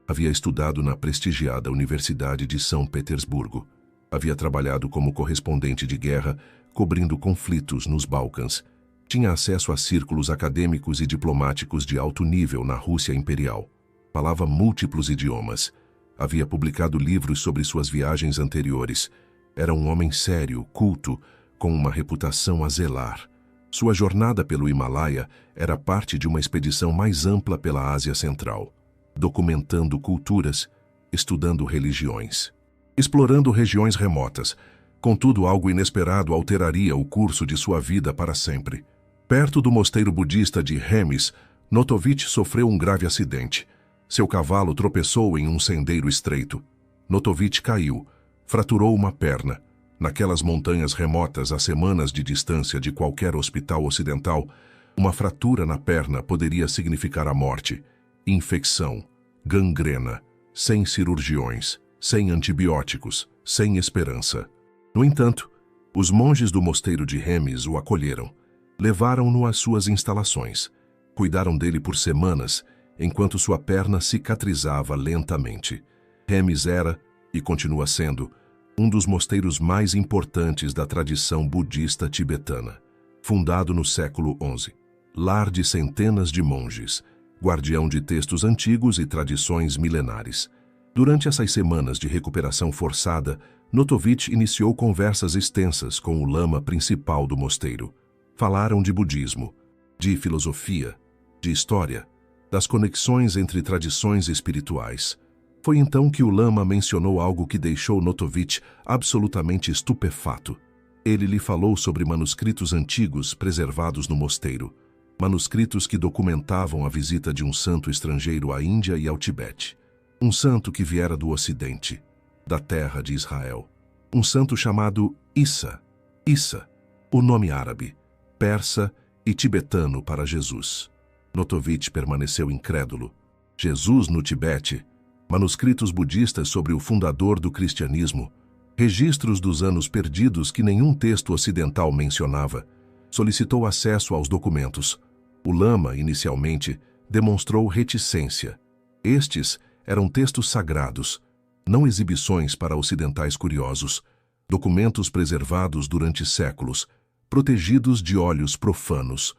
Havia estudado na prestigiada Universidade de São Petersburgo. Havia trabalhado como correspondente de guerra, cobrindo conflitos nos Balcãs. Tinha acesso a círculos acadêmicos e diplomáticos de alto nível na Rússia Imperial. Falava múltiplos idiomas. Havia publicado livros sobre suas viagens anteriores. Era um homem sério, culto, com uma reputação a zelar. Sua jornada pelo Himalaia era parte de uma expedição mais ampla pela Ásia Central, documentando culturas, estudando religiões, explorando regiões remotas. Contudo, algo inesperado alteraria o curso de sua vida para sempre. Perto do mosteiro budista de Hemis, Notovitch sofreu um grave acidente. Seu cavalo tropeçou em um sendeiro estreito. Notovitch caiu, fraturou uma perna. Naquelas montanhas remotas a semanas de distância de qualquer hospital ocidental, uma fratura na perna poderia significar a morte. Infecção, gangrena, sem cirurgiões, sem antibióticos, sem esperança. No entanto, os monges do mosteiro de Hemis o acolheram, levaram-no às suas instalações, cuidaram dele por semanas, enquanto sua perna cicatrizava lentamente. Hemis era, e continua sendo, um dos mosteiros mais importantes da tradição budista tibetana, fundado no século XI. Lar de centenas de monges, guardião de textos antigos e tradições milenares. Durante essas semanas de recuperação forçada, Notovitch iniciou conversas extensas com o lama principal do mosteiro. Falaram de budismo, de filosofia, de história, das conexões entre tradições espirituais. Foi então que o lama mencionou algo que deixou Notovitch absolutamente estupefato. Ele lhe falou sobre manuscritos antigos preservados no mosteiro, manuscritos que documentavam a visita de um santo estrangeiro à Índia e ao Tibete. Um santo que viera do Ocidente, da terra de Israel. Um santo chamado Issa. Issa, o nome árabe, persa e tibetano para Jesus. Notovitch permaneceu incrédulo. Jesus no Tibete, manuscritos budistas sobre o fundador do cristianismo, registros dos anos perdidos que nenhum texto ocidental mencionava. Solicitou acesso aos documentos. O lama, inicialmente, demonstrou reticência. Estes eram textos sagrados, não exibições para ocidentais curiosos, documentos preservados durante séculos, protegidos de olhos profanos.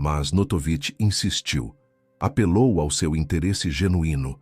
Mas Notovitch insistiu, apelou ao seu interesse genuíno.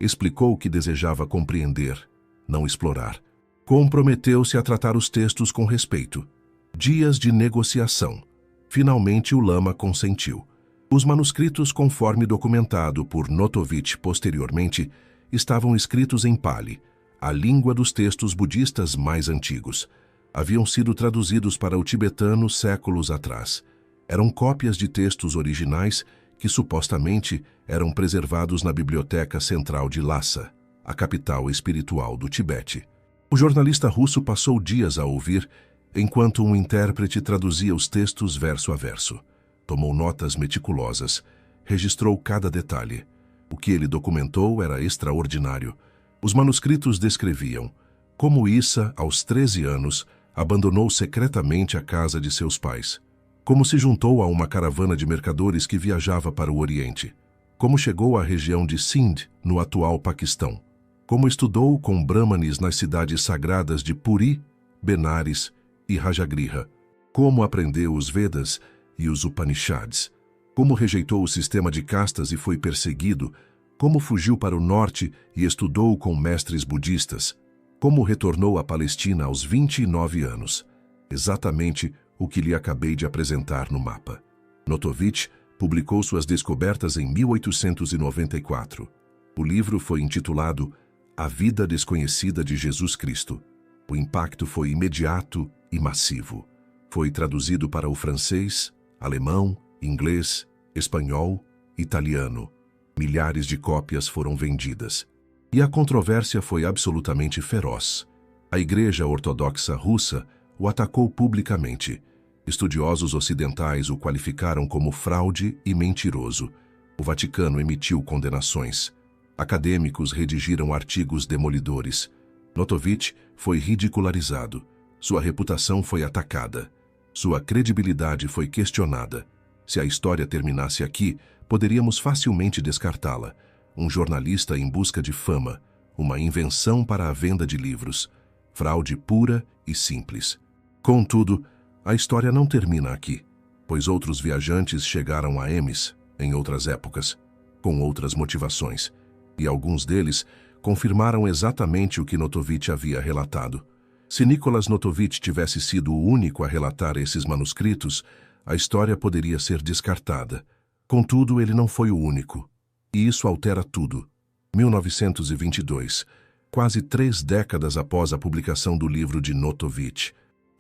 Explicou que desejava compreender, não explorar. Comprometeu-se a tratar os textos com respeito. Dias de negociação. Finalmente o lama consentiu. Os manuscritos, conforme documentado por Notovitch posteriormente, estavam escritos em Pali, a língua dos textos budistas mais antigos. Haviam sido traduzidos para o tibetano séculos atrás. Eram cópias de textos originais que supostamente eram preservados na Biblioteca Central de Lhasa, a capital espiritual do Tibete. O jornalista russo passou dias a ouvir, enquanto um intérprete traduzia os textos verso a verso. Tomou notas meticulosas, registrou cada detalhe. O que ele documentou era extraordinário. Os manuscritos descreviam como Issa, aos 13 anos, abandonou secretamente a casa de seus pais. Como se juntou a uma caravana de mercadores que viajava para o Oriente. Como chegou à região de Sindh, no atual Paquistão. Como estudou com brahmanes nas cidades sagradas de Puri, Benares e Rajagriha. Como aprendeu os Vedas e os Upanishads. Como rejeitou o sistema de castas e foi perseguido. Como fugiu para o norte e estudou com mestres budistas. Como retornou à Palestina aos 29 anos. Exatamente o que lhe acabei de apresentar no mapa. Notovitch publicou suas descobertas em 1894. O livro foi intitulado A Vida Desconhecida de Jesus Cristo. O impacto foi imediato e massivo. Foi traduzido para o francês, alemão, inglês, espanhol, italiano. Milhares de cópias foram vendidas. E a controvérsia foi absolutamente feroz. A Igreja Ortodoxa Russa o atacou publicamente. Estudiosos ocidentais o qualificaram como fraude e mentiroso. O Vaticano emitiu condenações. Acadêmicos redigiram artigos demolidores. Notovitch foi ridicularizado. Sua reputação foi atacada. Sua credibilidade foi questionada. Se a história terminasse aqui, poderíamos facilmente descartá-la. Um jornalista em busca de fama, uma invenção para a venda de livros. Fraude pura e simples. Contudo, a história não termina aqui, pois outros viajantes chegaram a Emis, em outras épocas, com outras motivações, e alguns deles confirmaram exatamente o que Notovitch havia relatado. Se Nicholas Notovitch tivesse sido o único a relatar esses manuscritos, a história poderia ser descartada. Contudo, ele não foi o único. E isso altera tudo. 1922, quase 3 décadas após a publicação do livro de Notovitch,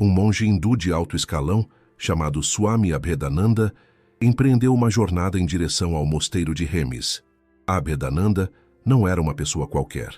um monge hindu de alto escalão, chamado Swami Abhedananda, empreendeu uma jornada em direção ao mosteiro de Hemis. Abhedananda não era uma pessoa qualquer.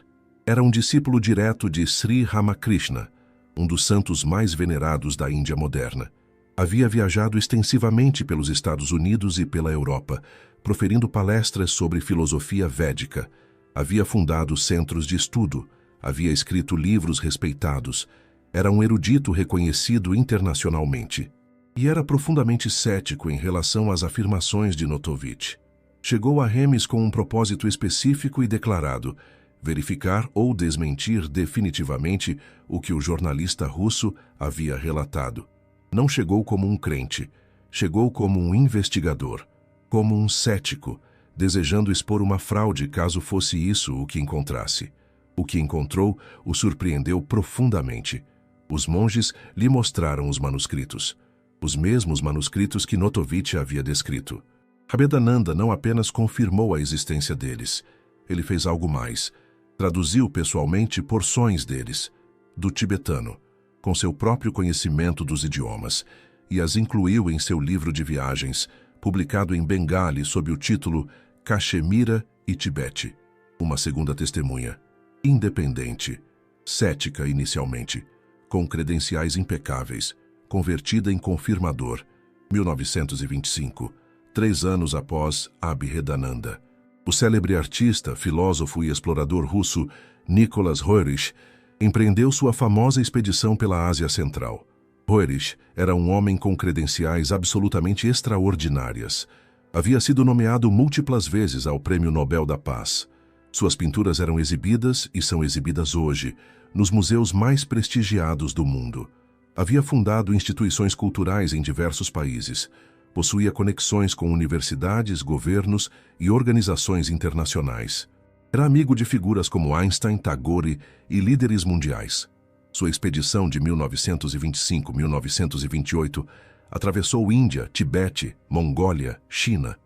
Era um discípulo direto de Sri Ramakrishna, um dos santos mais venerados da Índia moderna. Havia viajado extensivamente pelos Estados Unidos e pela Europa, proferindo palestras sobre filosofia védica. Havia fundado centros de estudo, havia escrito livros respeitados, era um erudito reconhecido internacionalmente. E era profundamente cético em relação às afirmações de Notovitch. Chegou a Hemis com um propósito específico e declarado: verificar ou desmentir definitivamente o que o jornalista russo havia relatado. Não chegou como um crente, chegou como um investigador, como um cético, desejando expor uma fraude caso fosse isso o que encontrasse. O que encontrou o surpreendeu profundamente. Os monges lhe mostraram os manuscritos, os mesmos manuscritos que Notovitch havia descrito. Abhedananda não apenas confirmou a existência deles, ele fez algo mais. Traduziu pessoalmente porções deles, do tibetano, com seu próprio conhecimento dos idiomas, e as incluiu em seu livro de viagens, publicado em Bengali sob o título Caxemira e Tibete. Uma segunda testemunha, independente, cética inicialmente, com credenciais impecáveis, convertida em confirmador, 1925, 3 anos após Abhedananda. O célebre artista, filósofo e explorador russo Nicholas Roerich empreendeu sua famosa expedição pela Ásia Central. Roerich era um homem com credenciais absolutamente extraordinárias. Havia sido nomeado múltiplas vezes ao Prêmio Nobel da Paz. Suas pinturas eram exibidas e são exibidas hoje nos museus mais prestigiados do mundo. Havia fundado instituições culturais em diversos países. Possuía conexões com universidades, governos e organizações internacionais. Era amigo de figuras como Einstein, Tagore e líderes mundiais. Sua expedição de 1925-1928 atravessou Índia, Tibete, Mongólia, China.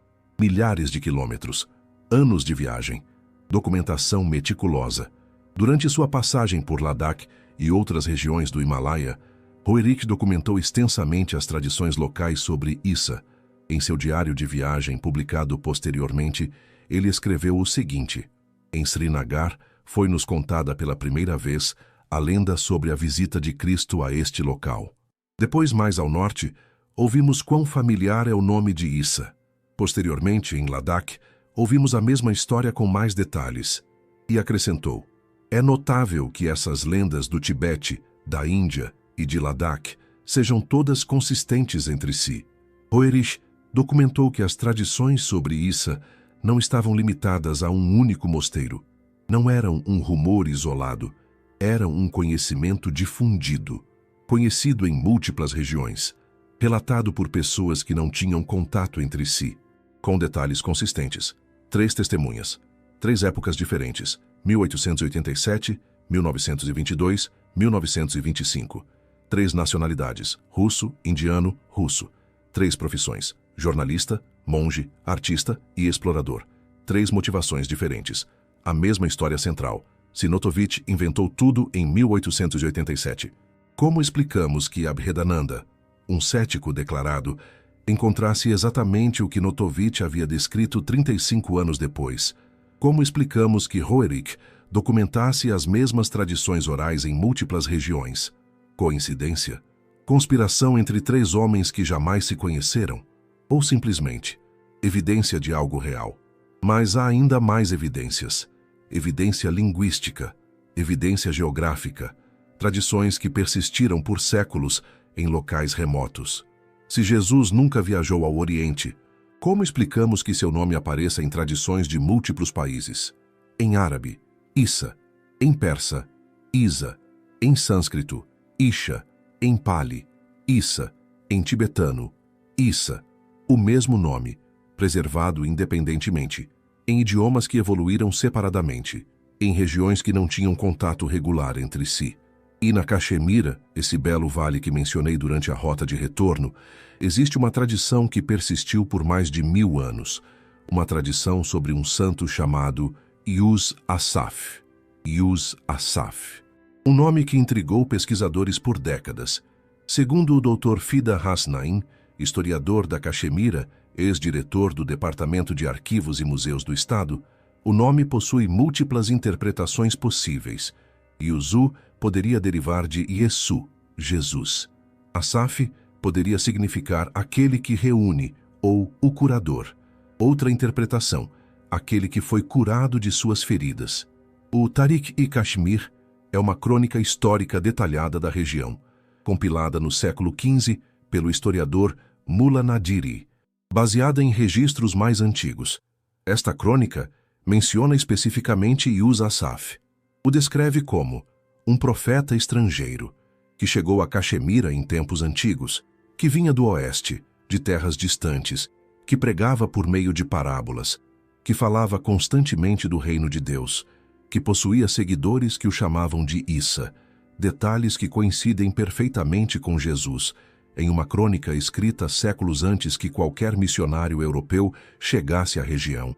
Milhares de quilômetros, anos de viagem, documentação meticulosa. Durante sua passagem por Ladakh e outras regiões do Himalaia, Roerich documentou extensamente as tradições locais sobre Issa. Em seu diário de viagem, publicado posteriormente, ele escreveu o seguinte: em Srinagar, foi-nos contada pela primeira vez a lenda sobre a visita de Cristo a este local. Depois, mais ao norte, ouvimos quão familiar é o nome de Issa. Posteriormente, em Ladakh, ouvimos a mesma história com mais detalhes. E acrescentou: é notável que essas lendas do Tibete, da Índia e de Ladakh sejam todas consistentes entre si. Roerich documentou que as tradições sobre Issa não estavam limitadas a um único mosteiro. Não eram um rumor isolado, eram um conhecimento difundido, conhecido em múltiplas regiões, relatado por pessoas que não tinham contato entre si, com detalhes consistentes. 3 testemunhas, 3 épocas diferentes, 1887, 1922, 1925. 3 nacionalidades, russo, indiano, russo. 3 profissões, jornalista, monge, artista e explorador. 3 motivações diferentes. A mesma história central. Sinotovitch inventou tudo em 1887. Como explicamos que Abhedananda, um cético declarado, encontrasse exatamente o que Notovitch havia descrito 35 anos depois? Como explicamos que Roerich documentasse as mesmas tradições orais em múltiplas regiões? Coincidência? Conspiração entre 3 homens que jamais se conheceram? Ou simplesmente evidência de algo real? Mas há ainda mais evidências. Evidência linguística, evidência geográfica, tradições que persistiram por séculos em locais remotos. Se Jesus nunca viajou ao Oriente, como explicamos que seu nome apareça em tradições de múltiplos países? Em árabe, Issa; em persa, Isa; em sânscrito, Isha; em pali, Issa; em tibetano, Issa. O mesmo nome, preservado independentemente, em idiomas que evoluíram separadamente, em regiões que não tinham contato regular entre si. E na Caxemira, esse belo vale que mencionei durante a rota de retorno, existe uma tradição que persistiu por mais de 1000 anos. Uma tradição sobre um santo chamado Yuz Asaf. Yuz Asaf. Um nome que intrigou pesquisadores por décadas. Segundo o Dr. Fida Hasnain, historiador da Caxemira, ex-diretor do Departamento de Arquivos e Museus do Estado, o nome possui múltiplas interpretações possíveis. Yuzu poderia derivar de Yesu, Jesus. Asaf poderia significar aquele que reúne, ou o curador. Outra interpretação, aquele que foi curado de suas feridas. O Tariq-i-Kashmir é uma crônica histórica detalhada da região, compilada no século XV pelo historiador Mullah Nadiri, baseada em registros mais antigos. Esta crônica menciona especificamente Yuz Asaf. O descreve como um profeta estrangeiro, que chegou a Caxemira em tempos antigos, que vinha do oeste, de terras distantes, que pregava por meio de parábolas, que falava constantemente do reino de Deus, que possuía seguidores que o chamavam de Issa, detalhes que coincidem perfeitamente com Jesus, em uma crônica escrita séculos antes que qualquer missionário europeu chegasse à região.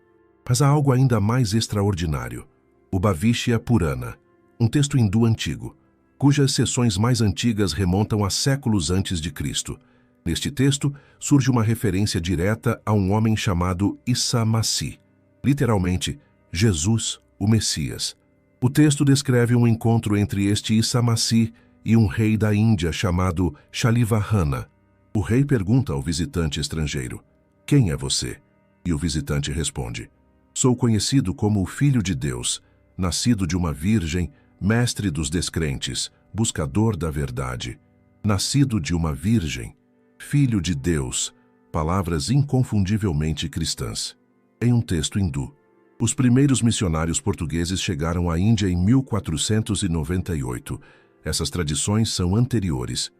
Mas há algo ainda mais extraordinário. O Bhavishya Purana, um texto hindu antigo, cujas seções mais antigas remontam a séculos antes de Cristo. Neste texto, surge uma referência direta a um homem chamado Issa Masih, literalmente, Jesus, o Messias. O texto descreve um encontro entre este Issa Masih e um rei da Índia chamado Shalivahana. O rei pergunta ao visitante estrangeiro: "Quem é você?" E o visitante responde: "Sou conhecido como o Filho de Deus, nascido de uma virgem, mestre dos descrentes, buscador da verdade. Nascido de uma virgem, Filho de Deus", palavras inconfundivelmente cristãs. Em um texto hindu. Os primeiros missionários portugueses chegaram à Índia em 1498. Essas tradições são anteriores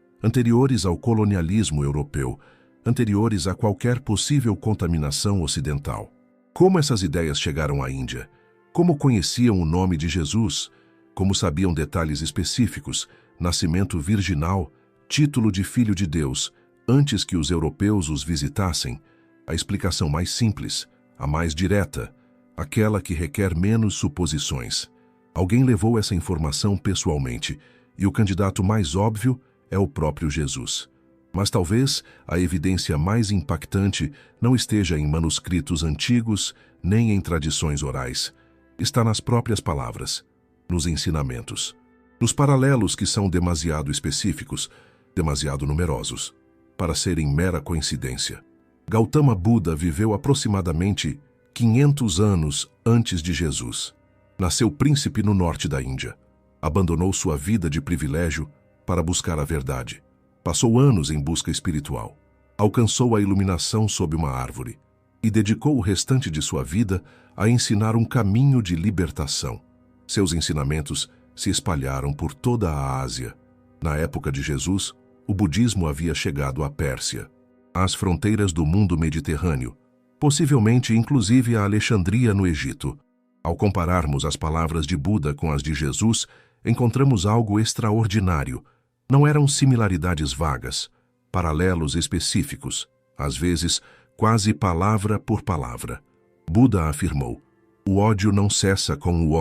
ao colonialismo europeu, anteriores a qualquer possível contaminação ocidental. Como essas ideias chegaram à Índia? Como conheciam o nome de Jesus? Como sabiam detalhes específicos, nascimento virginal, título de Filho de Deus, antes que os europeus os visitassem? A explicação mais simples, a mais direta, aquela que requer menos suposições. Alguém levou essa informação pessoalmente, e o candidato mais óbvio é o próprio Jesus. Mas talvez a evidência mais impactante não esteja em manuscritos antigos, nem em tradições orais. Está nas próprias palavras, nos ensinamentos, nos paralelos que são demasiado específicos, demasiado numerosos, para serem mera coincidência. Gautama Buda viveu aproximadamente 500 anos antes de Jesus. Nasceu príncipe no norte da Índia. Abandonou sua vida de privilégio para buscar a verdade. Passou anos em busca espiritual. Alcançou a iluminação sob uma árvore e dedicou o restante de sua vida a ensinar um caminho de libertação. Seus ensinamentos se espalharam por toda a Ásia. Na época de Jesus, o budismo havia chegado à Pérsia, às fronteiras do mundo mediterrâneo, possivelmente inclusive a Alexandria no Egito. Ao compararmos as palavras de Buda com as de Jesus, encontramos algo extraordinário. Não eram similaridades vagas, paralelos específicos, às vezes quase palavra por palavra. Buda afirmou: o ódio não cessa com o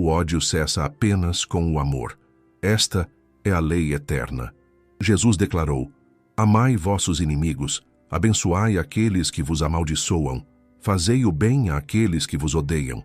ódio cessa apenas com o amor. Esta é a lei eterna. Jesus declarou: amai vossos inimigos, abençoai aqueles que vos amaldiçoam, fazei o bem àqueles que vos odeiam.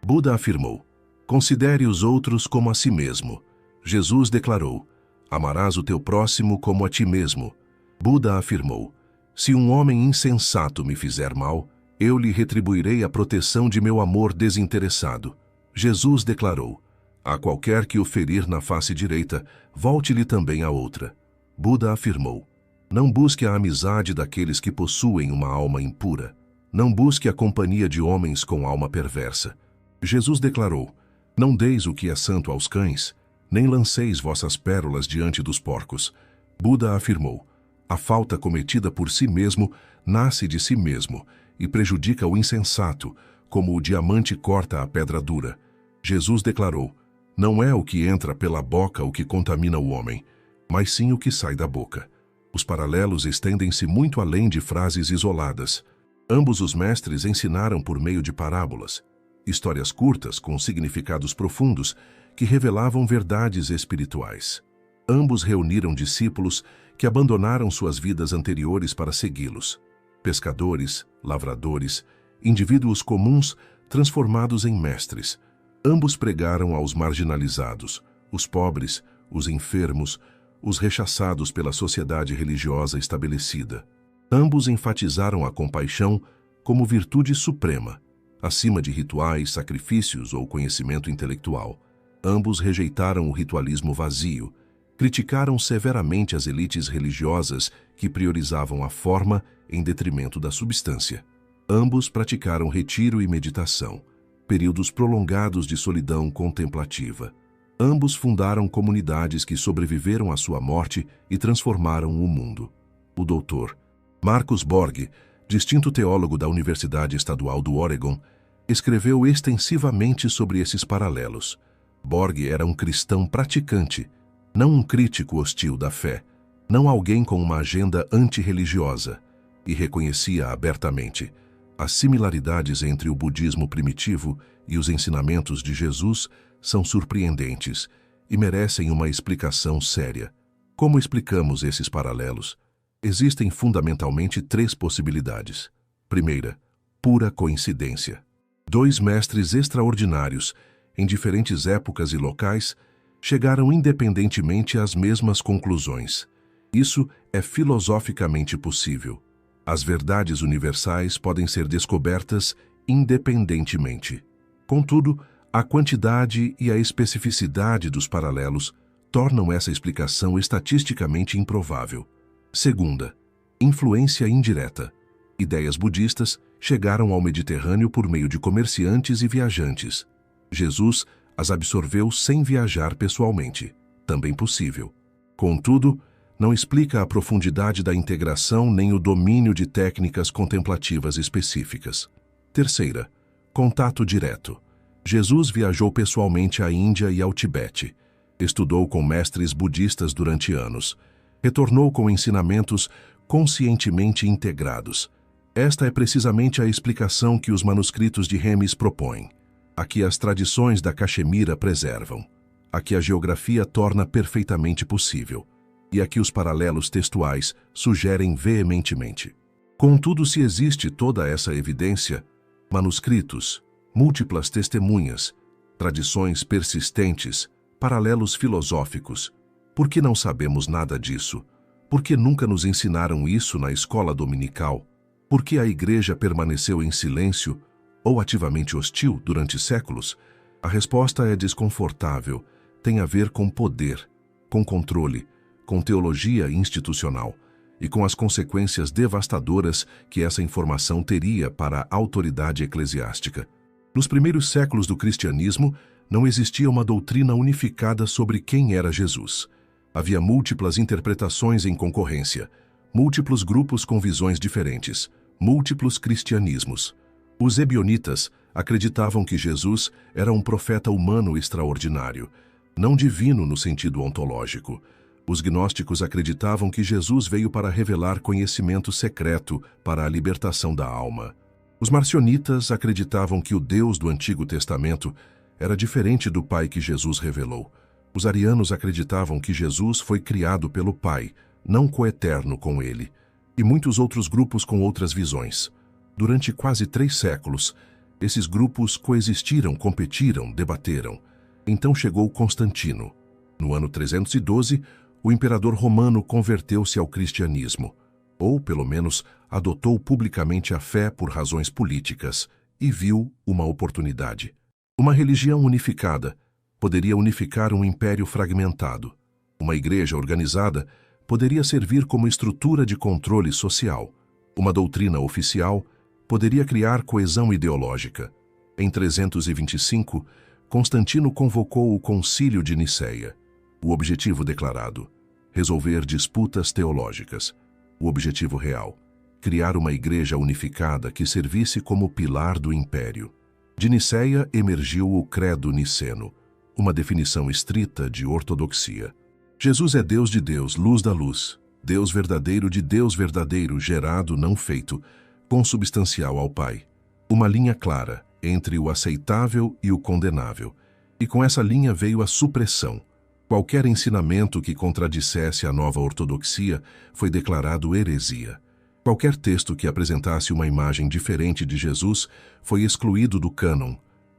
Buda afirmou: considere os outros como a si mesmo. Jesus declarou: amarás o teu próximo como a ti mesmo. Buda afirmou: se um homem insensato me fizer mal, eu lhe retribuirei a proteção de meu amor desinteressado. Jesus declarou: a qualquer que o ferir na face direita, volte-lhe também a outra. Buda afirmou: não busque a amizade daqueles que possuem uma alma impura. Não busque a companhia de homens com alma perversa. Jesus declarou: não deis o que é santo aos cães, nem lanceis vossas pérolas diante dos porcos. Buda afirmou: a falta cometida por si mesmo nasce de si mesmo e prejudica o insensato, como o diamante corta a pedra dura. Jesus declarou: não é o que entra pela boca o que contamina o homem, mas sim o que sai da boca. Os paralelos estendem-se muito além de frases isoladas. Ambos os mestres ensinaram por meio de parábolas, histórias curtas com significados profundos que revelavam verdades espirituais. Ambos reuniram discípulos que abandonaram suas vidas anteriores para segui-los. Pescadores, lavradores, indivíduos comuns transformados em mestres. Ambos pregaram aos marginalizados, os pobres, os enfermos, os rechaçados pela sociedade religiosa estabelecida. Ambos enfatizaram a compaixão como virtude suprema, acima de rituais, sacrifícios ou conhecimento intelectual. Ambos rejeitaram o ritualismo vazio, criticaram severamente as elites religiosas que priorizavam a forma em detrimento da substância. Ambos praticaram retiro e meditação, períodos prolongados de solidão contemplativa. Ambos fundaram comunidades que sobreviveram à sua morte e transformaram o mundo. O Dr. Marcus Borg, distinto teólogo da Universidade Estadual do Oregon, escreveu extensivamente sobre esses paralelos. Borg era um cristão praticante, não um crítico hostil da fé, não alguém com uma agenda antirreligiosa, e reconhecia abertamente as similaridades entre o budismo primitivo e os ensinamentos de Jesus são surpreendentes e merecem uma explicação séria. Como explicamos esses paralelos? Existem fundamentalmente 3 possibilidades. Primeira, pura coincidência. 2 mestres extraordinários, em diferentes épocas e locais, chegaram independentemente às mesmas conclusões. Isso é filosoficamente possível. As verdades universais podem ser descobertas independentemente. Contudo, a quantidade e a especificidade dos paralelos tornam essa explicação estatisticamente improvável. Segunda, influência indireta. Ideias budistas chegaram ao Mediterrâneo por meio de comerciantes e viajantes. Jesus as absorveu sem viajar pessoalmente, também possível. Contudo, não explica a profundidade da integração nem o domínio de técnicas contemplativas específicas. Terceira, contato direto. Jesus viajou pessoalmente à Índia e ao Tibete. Estudou com mestres budistas durante anos. Retornou com ensinamentos conscientemente integrados. Esta é precisamente a explicação que os manuscritos de Hermes propõem. A que as tradições da Caxemira preservam. A que a geografia torna perfeitamente possível. E a que os paralelos textuais sugerem veementemente. Contudo, se existe toda essa evidência, manuscritos, múltiplas testemunhas, tradições persistentes, paralelos filosóficos, por que não sabemos nada disso? Por que nunca nos ensinaram isso na escola dominical? Por que a Igreja permaneceu em silêncio ou ativamente hostil durante séculos? A resposta é desconfortável, tem a ver com poder, com controle, com teologia institucional e com as consequências devastadoras que essa informação teria para a autoridade eclesiástica. Nos primeiros séculos do cristianismo, não existia uma doutrina unificada sobre quem era Jesus. Havia múltiplas interpretações em concorrência, múltiplos grupos com visões diferentes, múltiplos cristianismos. Os ebionitas acreditavam que Jesus era um profeta humano extraordinário, não divino no sentido ontológico. Os gnósticos acreditavam que Jesus veio para revelar conhecimento secreto para a libertação da alma. Os marcionitas acreditavam que o Deus do Antigo Testamento era diferente do Pai que Jesus revelou. Os arianos acreditavam que Jesus foi criado pelo Pai, não coeterno com ele, e muitos outros grupos com outras visões. Durante quase 3 séculos, esses grupos coexistiram, competiram, debateram. Então chegou Constantino. No ano 312, o imperador romano converteu-se ao cristianismo, ou, pelo menos, adotou publicamente a fé por razões políticas, e viu uma oportunidade. Uma religião unificada poderia unificar um império fragmentado. Uma igreja organizada poderia servir como estrutura de controle social. Uma doutrina oficial poderia criar coesão ideológica. Em 325, Constantino convocou o Concílio de Niceia. O objetivo declarado: resolver disputas teológicas. O objetivo real: criar uma igreja unificada que servisse como pilar do império. De Niceia emergiu o Credo Niceno, uma definição estrita de ortodoxia. Jesus é Deus de Deus, luz da luz, Deus verdadeiro de Deus verdadeiro, gerado, não feito, consubstancial ao Pai. Uma linha clara entre o aceitável e o condenável. E com essa linha veio a supressão. Qualquer ensinamento que contradissesse a nova ortodoxia foi declarado heresia. Qualquer texto que apresentasse uma imagem diferente de Jesus foi excluído do cânon,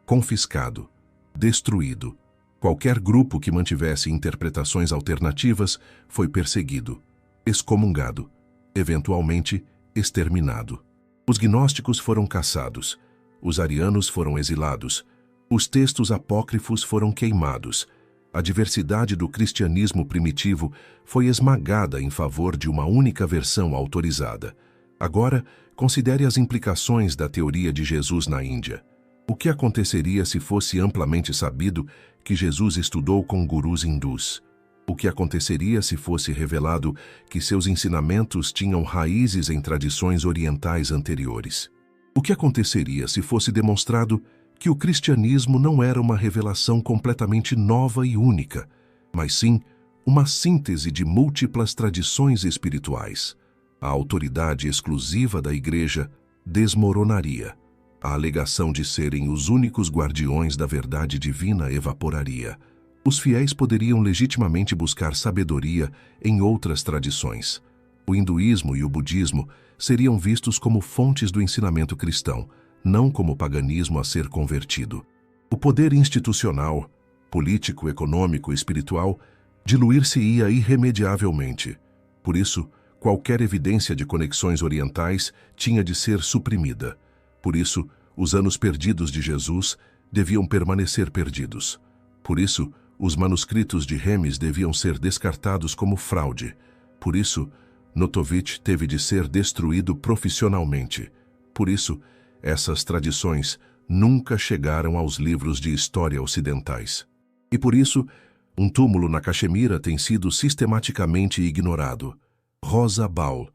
confiscado, destruído. Qualquer grupo que mantivesse interpretações alternativas foi perseguido, excomungado, eventualmente exterminado. Os gnósticos foram caçados, os arianos foram exilados, os textos apócrifos foram queimados. A diversidade do cristianismo primitivo foi esmagada em favor de uma única versão autorizada. Agora, considere as implicações da teoria de Jesus na Índia. O que aconteceria se fosse amplamente sabido que Jesus estudou com gurus hindus? O que aconteceria se fosse revelado que seus ensinamentos tinham raízes em tradições orientais anteriores? O que aconteceria se fosse demonstrado que o cristianismo não era uma revelação completamente nova e única, mas sim uma síntese de múltiplas tradições espirituais? A autoridade exclusiva da Igreja desmoronaria. A alegação de serem os únicos guardiões da verdade divina evaporaria. Os fiéis poderiam legitimamente buscar sabedoria em outras tradições. O hinduísmo e o budismo seriam vistos como fontes do ensinamento cristão, não como paganismo a ser convertido. O poder institucional, político, econômico e espiritual diluir-se-ia irremediavelmente. Por isso, qualquer evidência de conexões orientais tinha de ser suprimida. Por isso, os anos perdidos de Jesus deviam permanecer perdidos. Por isso, os manuscritos de Hermes deviam ser descartados como fraude. Por isso, Notovitch teve de ser destruído profissionalmente. Por isso, essas tradições nunca chegaram aos livros de história ocidentais. E por isso, um túmulo na Caxemira tem sido sistematicamente ignorado. Rosa Baul,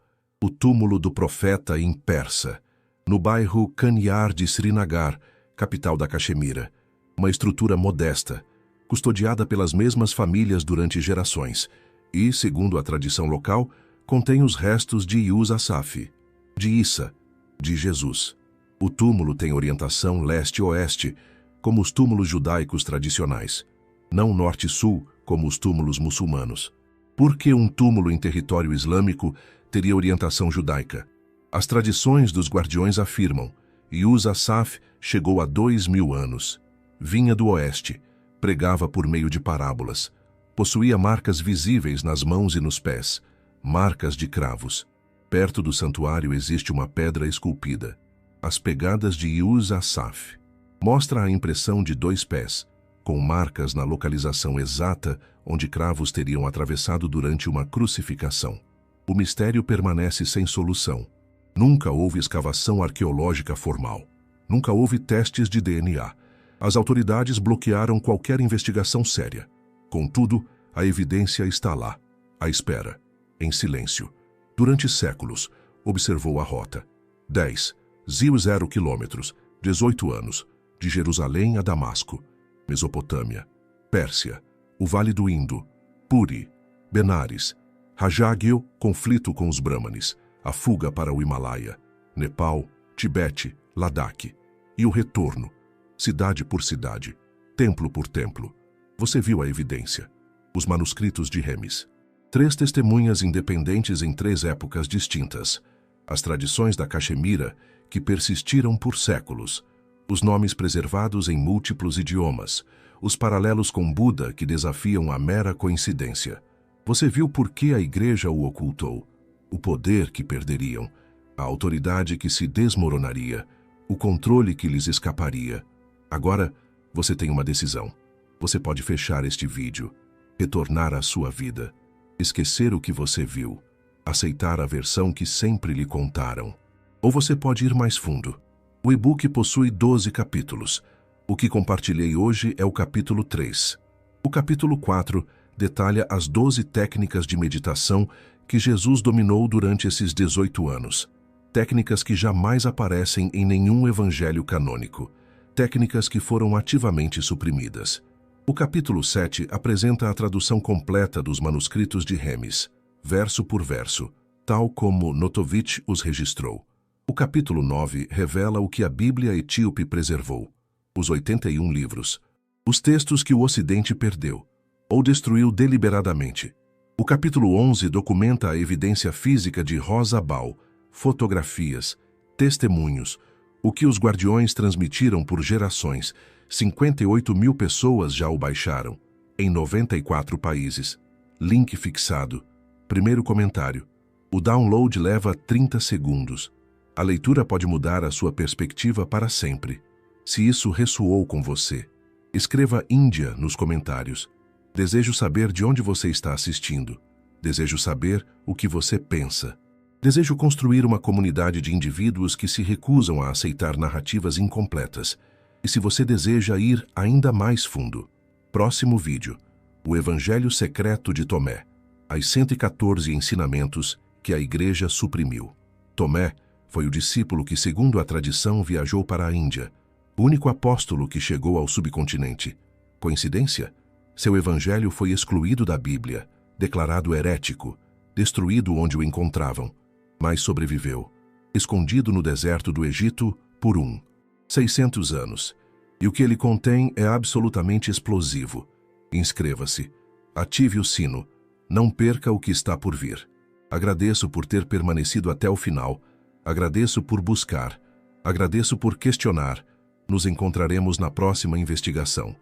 o túmulo do profeta em persa, no bairro Kanyar de Srinagar, capital da Caxemira. Uma estrutura modesta, custodiada pelas mesmas famílias durante gerações e, segundo a tradição local, contém os restos de Yus Asaf, de Issa, de Jesus. O túmulo tem orientação leste-oeste, como os túmulos judaicos tradicionais, não norte-sul, como os túmulos muçulmanos. Por que um túmulo em território islâmico teria orientação judaica? As tradições dos guardiões afirmam: Yus Asaf chegou há 2000 anos. Vinha do oeste, pregava por meio de parábolas. Possuía marcas visíveis nas mãos e nos pés, marcas de cravos. Perto do santuário existe uma pedra esculpida. As pegadas de Yus Asaf. Mostra a impressão de 2 pés, com marcas na localização exata onde cravos teriam atravessado durante uma crucificação. O mistério permanece sem solução. Nunca houve escavação arqueológica formal. Nunca houve testes de DNA. As autoridades bloquearam qualquer investigação séria. Contudo, a evidência está lá, à espera, em silêncio. Durante séculos, observou a rota. 0 quilômetros, 18 anos, de Jerusalém a Damasco, Mesopotâmia, Pérsia, o Vale do Indo, Puri, Benares, Rajagil, conflito com os Brahmanes, a fuga para o Himalaia, Nepal, Tibete, Ladakh, e o retorno, cidade por cidade, templo por templo. Você viu a evidência. Os manuscritos de Remes. 3 testemunhas independentes em 3 épocas distintas. As tradições da Caxemira, que persistiram por séculos. Os nomes preservados em múltiplos idiomas. Os paralelos com Buda que desafiam a mera coincidência. Você viu por que a igreja o ocultou. O poder que perderiam. A autoridade que se desmoronaria. O controle que lhes escaparia. Agora, você tem uma decisão. Você pode fechar este vídeo, retornar à sua vida, esquecer o que você viu, aceitar a versão que sempre lhe contaram. Ou você pode ir mais fundo. O e-book possui 12 capítulos. O que compartilhei hoje é o capítulo 3. O capítulo 4 detalha as 12 técnicas de meditação que Jesus dominou durante esses 18 anos. Técnicas que jamais aparecem em nenhum evangelho canônico. Técnicas que foram ativamente suprimidas. O capítulo 7 apresenta a tradução completa dos manuscritos de Remes, verso por verso, tal como Notovitch os registrou. O capítulo 9 revela o que a Bíblia etíope preservou, os 81 livros, os textos que o Ocidente perdeu, ou destruiu deliberadamente. O capítulo 11 documenta a evidência física de Rosabal, fotografias, testemunhos, o que os guardiões transmitiram por gerações. 58.000 pessoas já o baixaram, em 94 países. Link fixado. Primeiro comentário. O download leva 30 segundos. A leitura pode mudar a sua perspectiva para sempre. Se isso ressoou com você, escreva Índia nos comentários. Desejo saber de onde você está assistindo. Desejo saber o que você pensa. Desejo construir uma comunidade de indivíduos que se recusam a aceitar narrativas incompletas. E se você deseja ir ainda mais fundo, próximo vídeo, o Evangelho Secreto de Tomé, as 114 ensinamentos que a Igreja suprimiu. Tomé foi o discípulo que, segundo a tradição, viajou para a Índia, o único apóstolo que chegou ao subcontinente. Coincidência? Seu evangelho foi excluído da Bíblia, declarado herético, destruído onde o encontravam, mas sobreviveu, escondido no deserto do Egito por 600 anos. E o que ele contém é absolutamente explosivo. Inscreva-se. Ative o sino. Não perca o que está por vir. Agradeço por ter permanecido até o final. Agradeço por buscar. Agradeço por questionar. Nos encontraremos na próxima investigação.